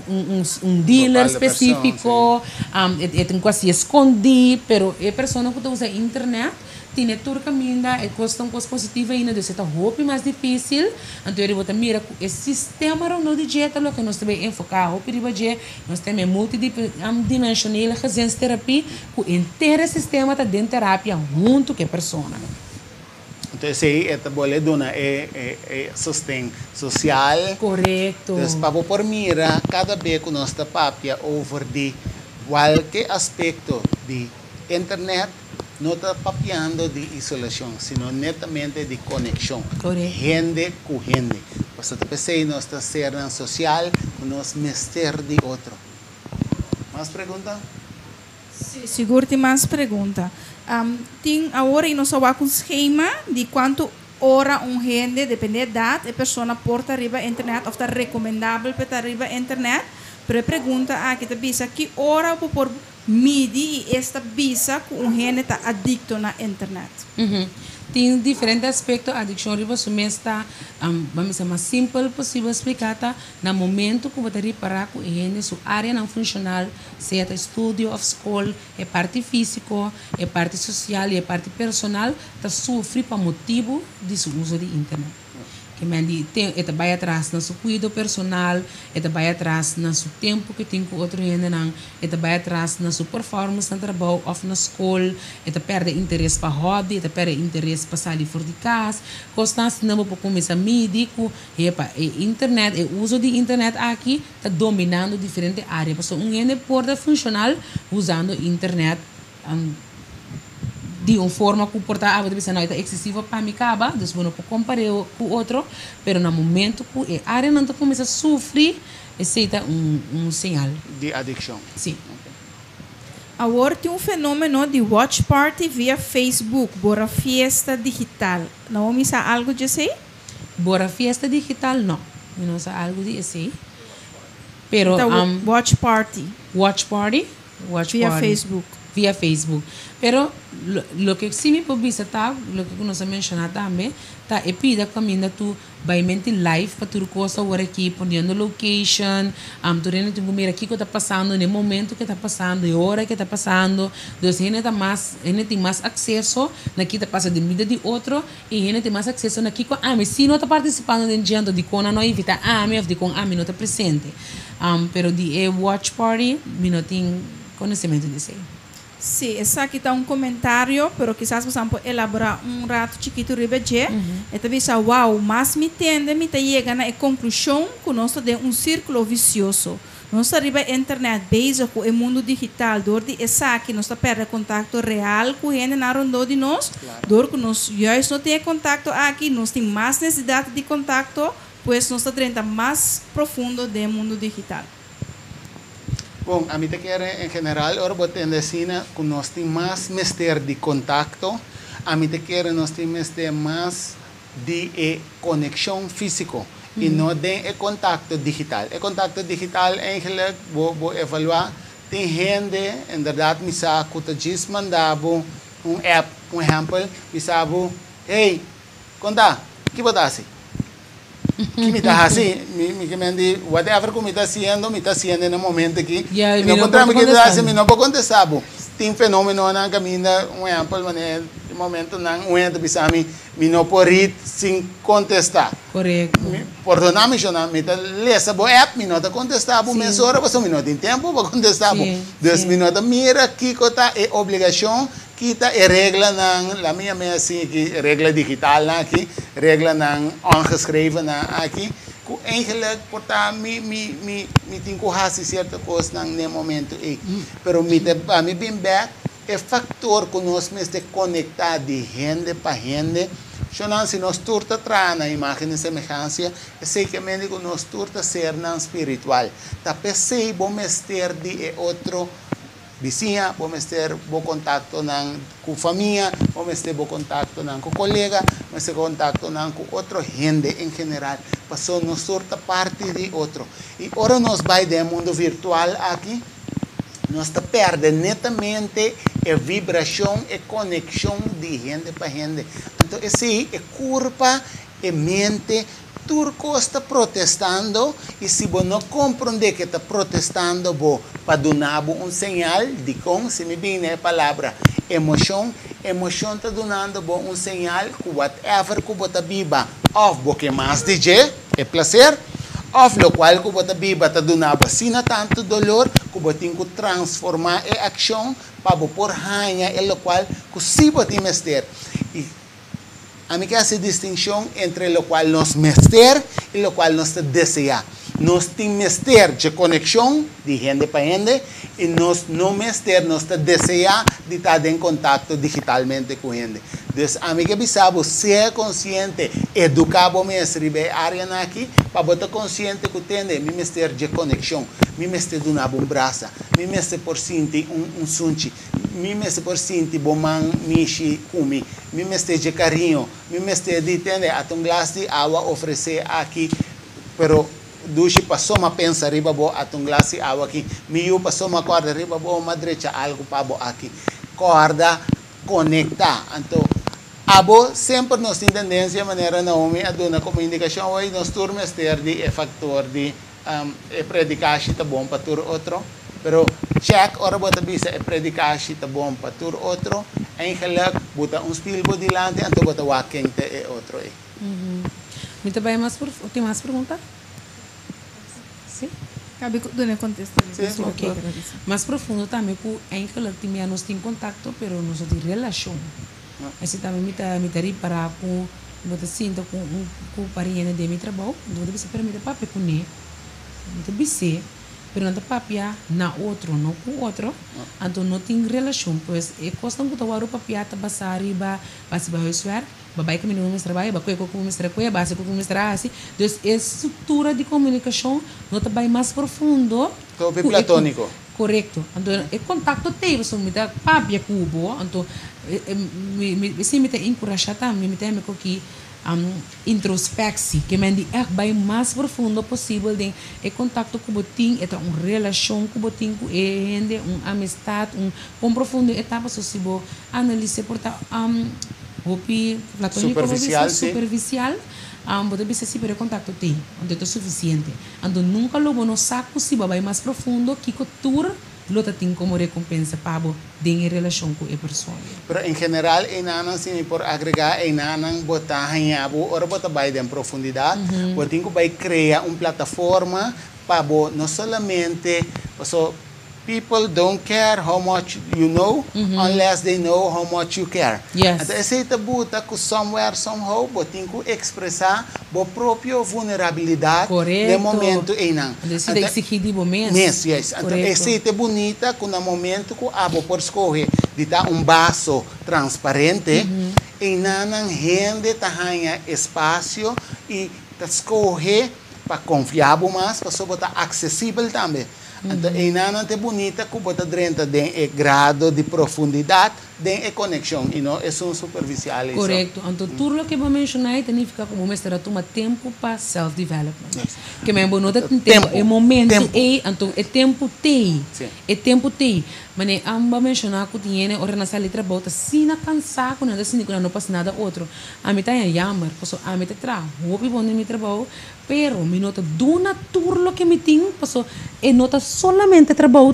dealer específico tem quase escondido pero a pessoa que usa internet tinha tour caminha é custa coisa positiva ainda de certa roupa mais difícil então ele bota mira o sistema no digital lo que nós também enfocar roupa de budget nós temos multidimensional gezinsterapia o inteiro sistema tá dentro terapia junto com a pessoa então esse é a bola dona é sustento social correto então para por mira cada vez que nós tá papia over de qualquer aspecto de internet não está papiando de isolação, sino netamente de conexão. Gente com gente. Você pensei nós está sendo social, nós mestre de outro. Mais pergunta? Sim, seguro tem mais pergunta. Tem agora e nós vamos com esquema de quanto hora gente, depende da idade, a pessoa porta arriba internet, ou está recomendável para arriba internet. Pero pergunta aqui está que hora por midi e esta visa que gente está adicto na internet. Tem diferentes aspectos da adicção, mas está, vamos dizer, mais simples possível explicar, no momento que você reparar que a gente, sua área não funcional, seja estudo ou escola, é parte física, é parte social e é parte personal, está sofrendo por motivo de seu uso de internet. Que ele vai atrás no seu cuidado personal, ele vai atrás no seu tempo que tem com outro gente, ele vai atrás na sua performance no trabalho ou na escola, ele perde interesse para hobby, ele perde interesse para sair fora de casa, constância não pode começar a medir que internet, o uso de internet aqui está dominando diferentes áreas, porque gente pode funcionar usando internet de uma forma comportável, deve ser não é excessiva para mim acaba, então não pode comparar com o outro, mas no momento que a área não começa a sofrer, esse é sinal de adicção. Sim. Agora tem fenômeno de watch party via Facebook, bora fiesta digital. Não me sabe algo de assim? Bora fiesta digital não, não sabe algo de assim. Pero watch party via Facebook. Via Facebook. Pero lo que sí me puede visitar, lo que nos ha mencionado también, está pida caminho tu vai mente live para tu coisa agora aqui, ponendo location, tu rende tu mira aqui que está passando, no momento que está passando, e hora que está passando, então ele tem mais acesso, naqui está passando de vida de outro, e ele tem mais acesso naqui com a se não está participando de de quando não evita ou de com não está presente. Pero de watch party, não tem conhecimento disso. Sim, essa aqui está comentário, pero quizás vamos elaborar rato chiquito ribeje. Então, bisa, wow, mas me entende, me chega na conclusão que nós temos círculo vicioso. Nós arriba internet, base com o mundo digital, dor de essa aqui, nós perde contato real com gente na ronda de nós, dor que nós justo não tem contato aqui, nós temos mais necessidade de contato, pois nós estamos mais profundo do mundo digital. Bom, a mim te quero em geral, agora vou ter ensina que nós temos mais mestre de contato, a mim te quero nós temos mais de conexão física e não de contato digital. O contato digital, eigenlijk, vou evaluar, tem gente, em verdade, me sabe que diz mandava app, exemplo, me sabe, hey, conta, que você assim? Que me está assim, me whatever que me está haciendo no momento aqui. Não encontramos que está assim, não pode contestar. Tem fenômeno na caminha, exemplo, momento não momento bisami me não porit sem contestar. Correto. Perdona-me, eu não me lesa bo app, me não contestar bo mensura, você me não tem tempo para contestar bo. Dus me não mira que cota é obrigação, kita é regra na la minha assim que regra digital na aqui, regra na ongeschreven na aqui. Eigenlijk porta me tem que fazer certa coisa no momento aí. Pero me bem back é factor que nós mesmo conectar de gente para gente. Se nós turta tra na imagem de semelhança, é seguramente que nós turta ser não espiritual. Tá pensei vamos ter de outro vizinha, vamos ter bom contato com família, vamos ter bom contato com colega, vamos ter contato com outra gente em geral. Passou nos surta parte de outro. E agora nós vai do mundo virtual aqui, nós perdemos netamente a vibração e conexão de gente para gente. Então, esse é culpa, é mente. Turco está protestando e se você não compreende que está protestando, para dar sinal de como se me vem a palavra emoção está dando sinal que whatever que você viva, ou porque mais DJ é prazer, ou lo qual que você viva está dando sem tanto dolor, que você tem que transformar em ação para pôr ranha, e lo qual que se você tem mestre. A mim que essa distinção entre o qual nós mester e o qual nós deseja. Nós temos mester de conexão de gente para gente e nós não mester, nós deseja de estar em contato digitalmente com gente. Então, a mim que precisamos ser consciente, educar o mestre de área aqui, para botar consciente que tem meu mester de conexão, meu mester de uma braço, meu mester por sentir sunchi, meu mester por sentir bomang mishi kumi, meu mester de carinho, meu mester de entender a um glass de água oferecer aqui, pero dushi passou uma pensa riba bo a um glass de água aqui, miu passou uma corda riba bo uma direita algo para bo aqui, corda conectar, então abo sempre nós temos tendência maneira Naomi a dar como indicação aí nós turmas ter de factor de predicar está bom para tur outro, pero check ora bota bisa predicar está bom para tur outro, eigenlijk bota spilbo dilante então bota walking te outro aí. Muito bem, tem mais pergunta? Sim. Cabe do contexto. Sim, ok. Mais profundo também que eigenlijk também nós temos contato, pero nós temos relação. Assim também me tari para com você sinta com parente de meu trabalho, você permite para pecunia, você bise, pero não papia na outro, não com outro, então não tem relação, pois é costa que tu aru papia tá basari ba base ba esfer, babai que menino mestre vai, ba com mestre coia, base com mestre assim, então é estrutura de comunicação não tá bem mais profundo, Topi platônico. Correto. Então, o contato teve, so me dá papia cubo, então se me tem encorajar também, me tem que introspecção, que me é bem mais profundo possível de contato com o botim, é uma relação com o botim, com gente, uma amistade, com profundo etapa social, análise porta hopi platônico, superficial. Você precisa se per contato tem, onde é suficiente. Então nunca logo no saco se vai mais profundo que cultura lota tem como recompensa para em relação com a pessoa. Pero em geral, enanan se por agregar enanan botar hanhabo, ora botar vai em profundidade, você tem que vai criar uma plataforma para não somente people don't care how much you know unless they know how much you care. Yes. Então, esse buta que somewhere, somehow, você tem que expressar a própria vulnerabilidade no momento ainda. Esse é exigir de momento. Yes. Então, esse é bonita que no momento que abo por escolher de dar vaso transparente, e não gente ganha espaço e escolher para confiar mais, para botar acessível também. Então, é bonita que você drenta de grado de profundidade de conexão e não é só superficial. Correto. Então, tudo o que eu mencionei significa que você terá tomar tempo para self-development. Que me bonita tempo, é momento, então é tempo tem. É tempo tem. Mas eu mencionar que tinha a organização de trabalho, se não cansar, quando não passa nada outro. A mim está em jammer, porque a mim está trabalhando no meu trabalho, pero me nota duna tudo o que me tem, porque é nota solamente trabalho,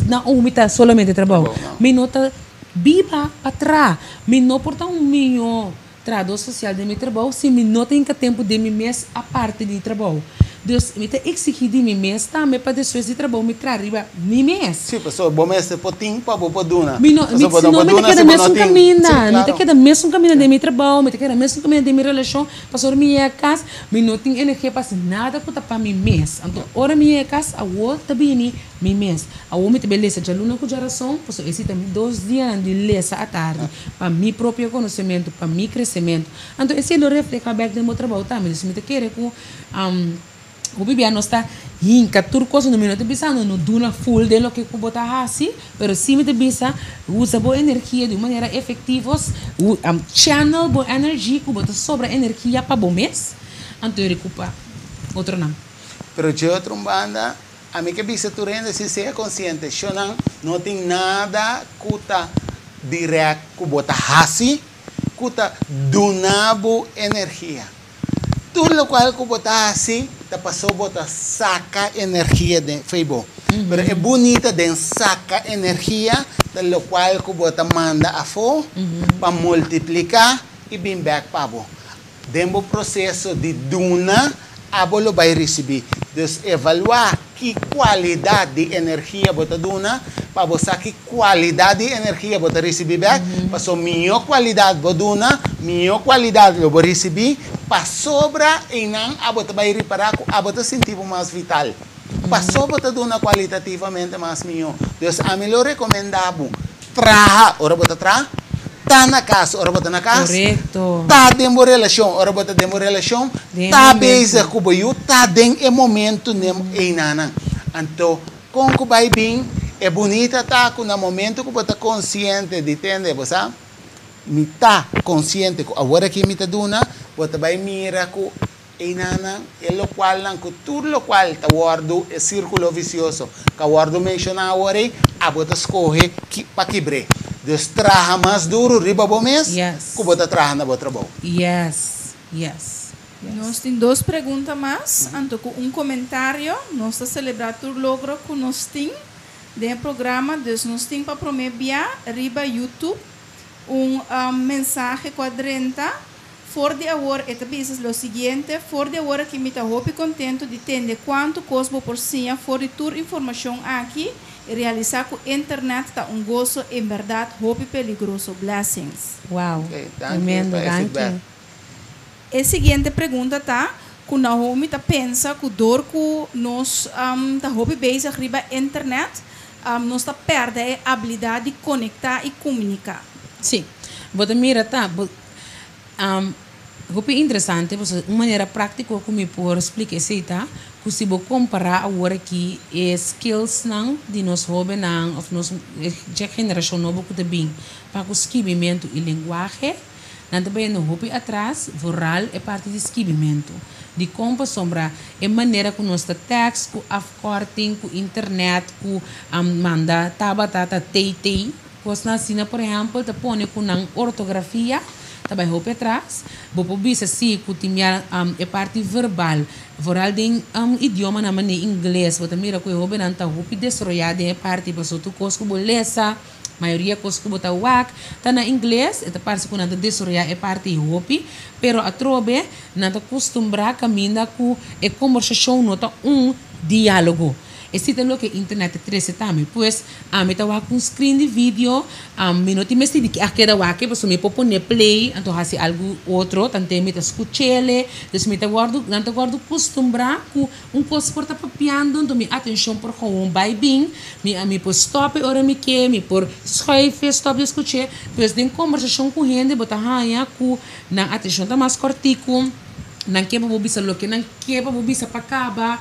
não, me está solamente trabalho. Me nota Biba para me não porta minho trabalho social de meu trabalho se me não tem tempo de me mês a parte de trabalho. Dus me te exigir de mim mês também para depois de trabalho me trazer mi mês. Sim, pessoal, bom mês de potim para boduna. Me não me queda mesmo caminho, me te queda mesmo caminho de meu trabalho, me te queda mesmo caminho de minha relação, para minha casa, me não tem energia para nada para mi mês. Então, ora minha casa, a outra bem mi mês. A outra me te beleza, já luna com geração, para esse também 2 dias de lesa à tarde, para mi próprio conhecimento, para mi crescimento. Então, esse é o reflexo aberto do meu trabalho também. Se me te quer com o bebê não está hinca tudo coisa no minuto pensando no duna full de lo que eu botar assim, pero se me te bisa usa boa energia de maneira efetiva, channel boa energia que bota sobra energia para bom mês, então recupa outro não. Pero de outra banda, a mim que bisa tu renda se seja consciente, não tem nada que tá direto que bota assim, que tá donando energia. Tudo o qual que botar assim, tá passou botar saca energia de Facebook. Pero é bonita de saca energia, do qual que botar manda a fo para multiplicar e bem back para bo. Dentro do processo de duna, a bolo vai receber. Então, evaluar que qualidade de energia bota duna, para você que qualidade de energia bota receber back, para minha qualidade bota duna, minha qualidade eu vou receber. Para sobra e não a bota vai reparar a bota sentir mais vital. Para sobra tá dando qualitativamente mais melhor. Então a melhor recomendável traha, ora bota tra, tá na casa, ora bota na casa. Correto. Tá dentro da relação, ora bota dentro da relação. Tá bezig com o tá dentro do momento nem nada. Então com o vai bem é bonita tá com no momento que bota consciente de entender, você sabe? Me tá consciente que agora que me tá dando bota vai mira ko inana lo qual lang ko tudo lo qual ta guardo é círculo vicioso ka guardo menciona agora a bota escorre para quebrar Deus traha mais duro riba bom mês ko bota traha na bota bom yes Nós temos 2 perguntas mais anto com comentário nós está celebrando o logro que nós temos do programa Deus nós temos para promover riba YouTube mensagem quadrenta for de agora, esta vez é o seguinte, for de agora que me está muito contente de entender quanto custa por cima, for de toda informação aqui, e realizar com a internet está gozo, em verdade, muito perigoso. Blessings. Wow, tremendo, danke. A seguinte pergunta está, que Naomi está pensa que dor que nós está muito bezig riba internet, nós está perdendo a habilidade de conectar e comunicar. Sim, você mira, tá, muito interessante, uma maneira prática como eu posso explicar isso, tá? Que se você comparar agora que as skills não de nós jovens não, ou nossa geração nova que também para o escrevimento e linguagem, não também não muito atrás, oral é parte do escrevimento. De como sombra é maneira que nós texto, com afkorting, com internet, com manda tabatata tei, coisa assim, por exemplo, te põe com ortografia. Também roupa atrás, vou bisa se que tinha a parte verbal, oral de idioma na maneira inglês, vou também que roupa não tá roupa destroyada em parte para tu coisa que beleza, maioria coisa que bota wak, tá na inglês, esta parte que não tá destroyada é parte roupa, pero a trobe não tá acostumbrar caminhar com a conversação não tá diálogo. Existe lo que internet 13 também, pois a meta wa com screen de vídeo, me não tem mais de que aquela wa que você me pode play, então assim algo outro, tanto me tá escutele, então me tá guardo costumbrar com coisa por tá papiando, então me atenção por com vai bem, me por stop ora me por schreife stop de escutar, pois tem conversação com gente, bota raia com na atenção tá mais cortico. Não quer para bisa lo que não quer para bisa para acaba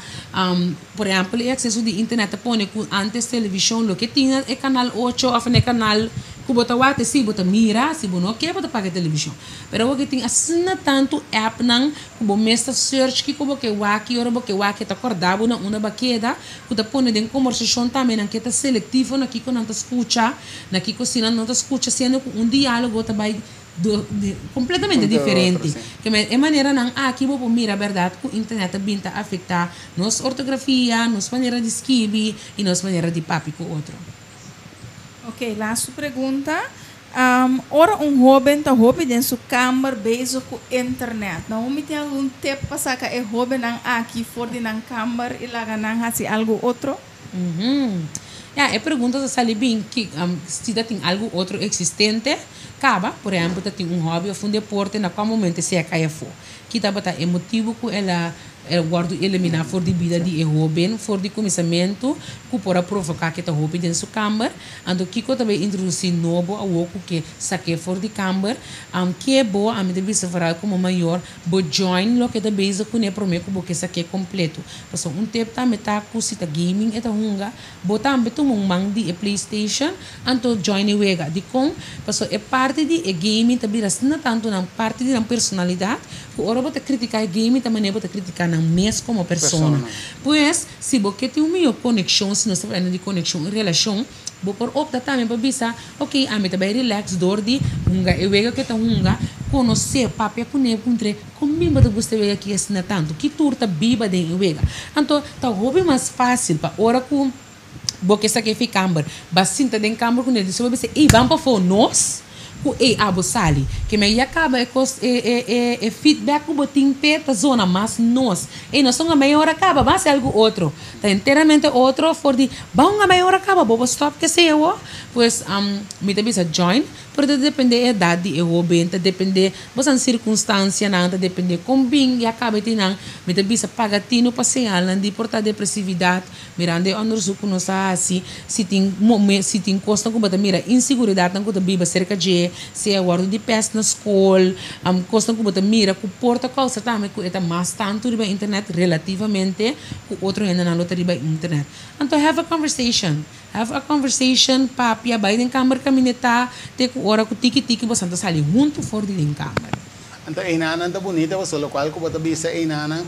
por exemplo o acesso de internet põe com antes televisão lo que tinha é canal 8 ou é canal que bota wate se bota mira se não quer para pagar televisão pero o que tem assina tanto app não que bom mestre search que como que waki ora que waki tá acordado na uma baqueda que tá põe de conversação também não que tá seletivo na que não tá escuta na que cocina não tá escuta sendo diálogo tá vai completamente diferente. Que é maneira não aqui vou mira a verdade que a internet binta afetar nossa ortografia, nossa maneira de escrever e nossa maneira de papi com outro. Ok, last pergunta. ora jovem tá hobby dentro sua câmara bezig com internet. Não me tem algum tempo para sacar hobby nang aqui fora de nang câmara e lá nang hasi algo outro? É pergunta se ali bem que se tem algo outro existente, acaba, por exemplo, tem hobby ou deporte na qual momento se cai fora. Que tá bata emotivo com ela guardo eliminar for de vida de hobby, for de começamento, que para provocar que tá hobby dentro sua câmara, ando que eu também introduzir novo a oco que saque for de câmara, que é boa a mim deve se falar como maior, bo join lo que da base com ne prometo que saque completo. Passo tempo tá meta com sita gaming eta hunga, botar beto mang di PlayStation, anto join e wega de com, passo é parte de gaming também não tanto na parte de personalidade, o ora bota criticar gaming também bota criticar na mes como persona. Pois, se você tem uma conexão, se não está falando de conexão e relação, você pode optar também para pensar, ok, a mim também relax, dor de hunga, eu vejo que tá hunga, conhecer papel com ele, como mesmo você vê aqui assim tanto, que turta biba de eu vejo. Então, tá hobby mais fácil para ora com porque essa aqui fica câmara, bastante dentro câmara com ele, se você e vamos para fora nós ku abo sali que me acaba feedback o botin peta zona mas nós nós somos a maior acaba mas algo outro tá inteiramente outro for de bom a maior acaba bobo stop que se eu pues me também se join porque depende da idade eu bem depende você circunstância nada depende com bem e acaba tinang me também se paga tino passear de porta depressividade mirando onderzoek nos assim se tem costa com bata mira inseguridade não com biba cerca de se é guardo de peste na escola costa com bata mira com porta causa também com eta mais tanto riba internet relativamente com outro ainda na outra riba internet então have a conversation papi abai den câmera caminheta te com hora com tiki você anda sali junto fora de den câmera. Então, inana anda bonita, você local que bota bisa inana,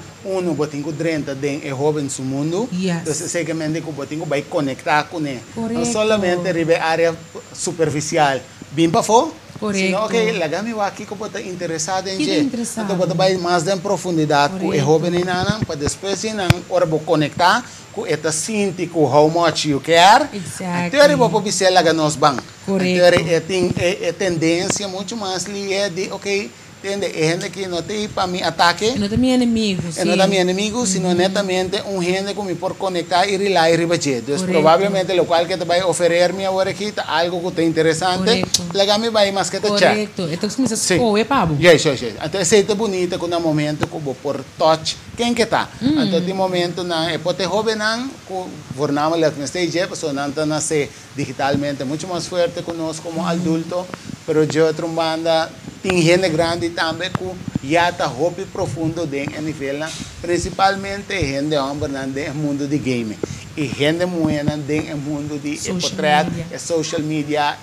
botinho drenta den e jovem su mundo. Então, seguramente que botinho vai conectar com ele. Não somente ribe área superficial, bem para fora. Sino que lagami aqui que bota interessado em je. Então, bota vai mais em profundidade com e jovem inana, para depois inana ora bo conectar com esta sinti com how much you care. Exactly. Então, ribe para bisa laga nos bang. Então, tem tendência muito mais lié de, ok, entende? É gente que não tem para me ataque. Não tem meu inimigo. Não tem meu inimigo, sino netamente gente que me pode conectar e rely e ribache. Então, provavelmente, o qual que te vai oferecer-me agora aqui, algo que te interessante, legal-me vai mais que te chat. Correto. Então, você começa a é pabo. Yes. Então, esse é bonito com um momento que vou por touch. Quem que está? Então, tem momento na é pote jovem não, por nome lá me stage, pessoa não está nascer digitalmente muito mais forte conosco como adulto, pero eu trombanda tem gente grande também que já está hobby profundo dentro do nível, principalmente gente homem dentro do mundo de game e gente mulher dentro do mundo de portrait, social media,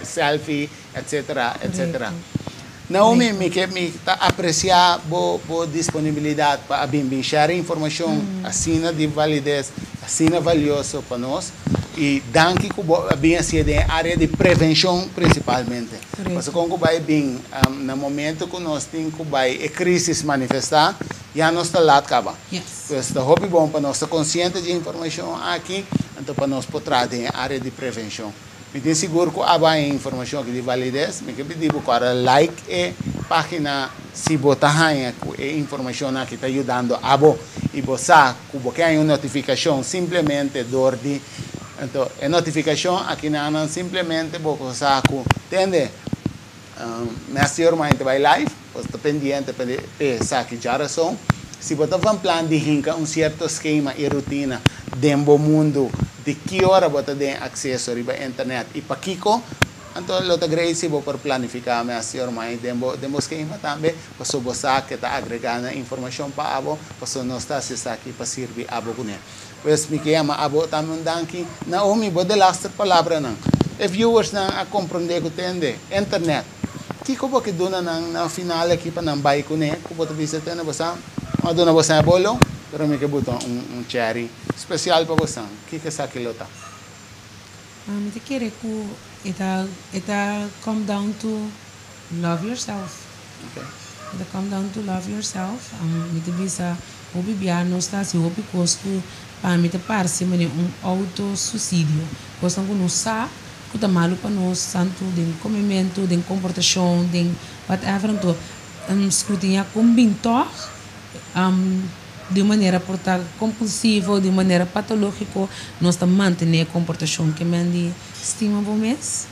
selfie, etc. Não me apreciar a disponibilidade para share informação assim de validez, assim valioso para nós. E danke que bem assim de área de prevenção principalmente. Porque quando vai bem no momento que nós temos que vai a crise manifestar, já nós está lá acaba. Então está hobby bom para nós estar consciente de informação aqui, então para nós poder ter área de prevenção. Me tenho seguro que há informação aqui de validez, me que pedir para like e página se botar a informação aqui está ajudando a bo e você que você tem uma notificação simplesmente dor de então, a notificação aqui na simplesmente você sabe, entende? Minha senhora vai live, você está pendente para pensar que já razão. Se você tem um plano de rinca, certo esquema e rotina dentro do mundo, de que hora você tem acesso à internet e para Kiko, então eu te agradeço por planificar minha senhora dentro do esquema também, para você que está agregando informação para abo, para nós estar aqui para servir abo com ele. Pues me chama abo também danke Naomi bode last palavra não e viewers não a compreender que tem internet que como que dona na final aqui para não vai com né como tu viste tem você a dona você bolo pero me que botou cherry especial para você que essa quilota me te quer que eta come down to love yourself. Okay. Eta come down to love yourself me te visa hobby biano sta se hobby costo para mim te parece um autosssuicídio. Gostam que não sabe kuta malu para nós, tanto de comimento, de comportação, de whatever, então, escrutinha com bintor, de maneira portar compulsiva, de maneira patológica, nós estamos mantendo a comportação que me estima bom mês.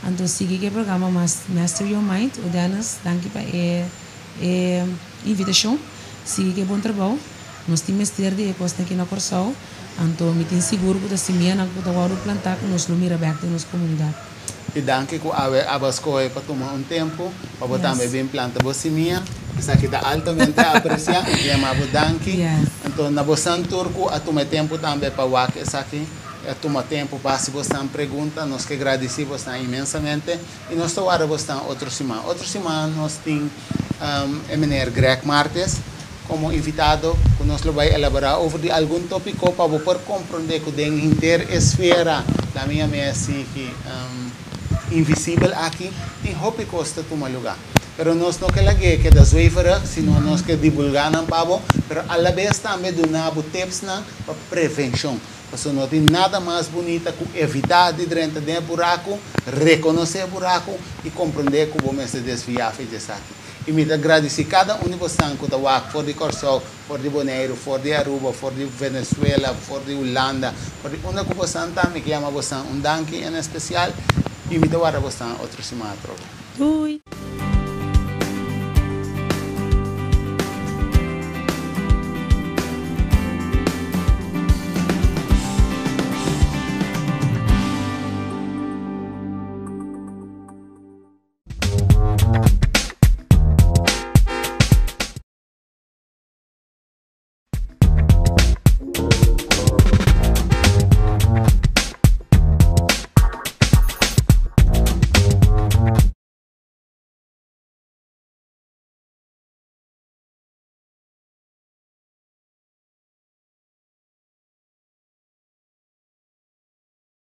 Então, siga o programa Master Your Mind, o Danas, danke para a invitação, siga o bom trabalho, nós temos ter de costa aqui na Corsal, então, me tenho seguro que a semana que eu vou plantar, que nós vamos mira back na comunidade. E danke que a bascoe para tomar tempo, para botar bem planta bosimia, isso aqui está altamente apreciado, e é mais danke. Então, na bosan turco, a tomar tempo também para o isso aqui, a tomar tempo para se você pergunta, nós que agradecemos imensamente, e nós estamos agora outra semana. Outra semana, nós temos o menino Greg Martes, como invitado, que nós vamos elaborar sobre algum tópico para poder compreender que dentro da interesfera da minha mesa que invisível aqui, tem hopi costa tomar lugar. Pero nós não queremos que das waivers, senão nós queremos divulgar não pabo, pero a la vez também donar tips para prevenção. Porque não tem nada mais bonito que evitar de dentro do buraco, reconhecer o buraco e compreender que vamos se desviar disso aqui. E me agradecer cada um de vocês que está for de Corsol, for de Bonaire, for de Aruba, for de Venezuela, for de Holanda, for de onde que vocês também que ama vocês danke em especial e me dá para vocês outra semana.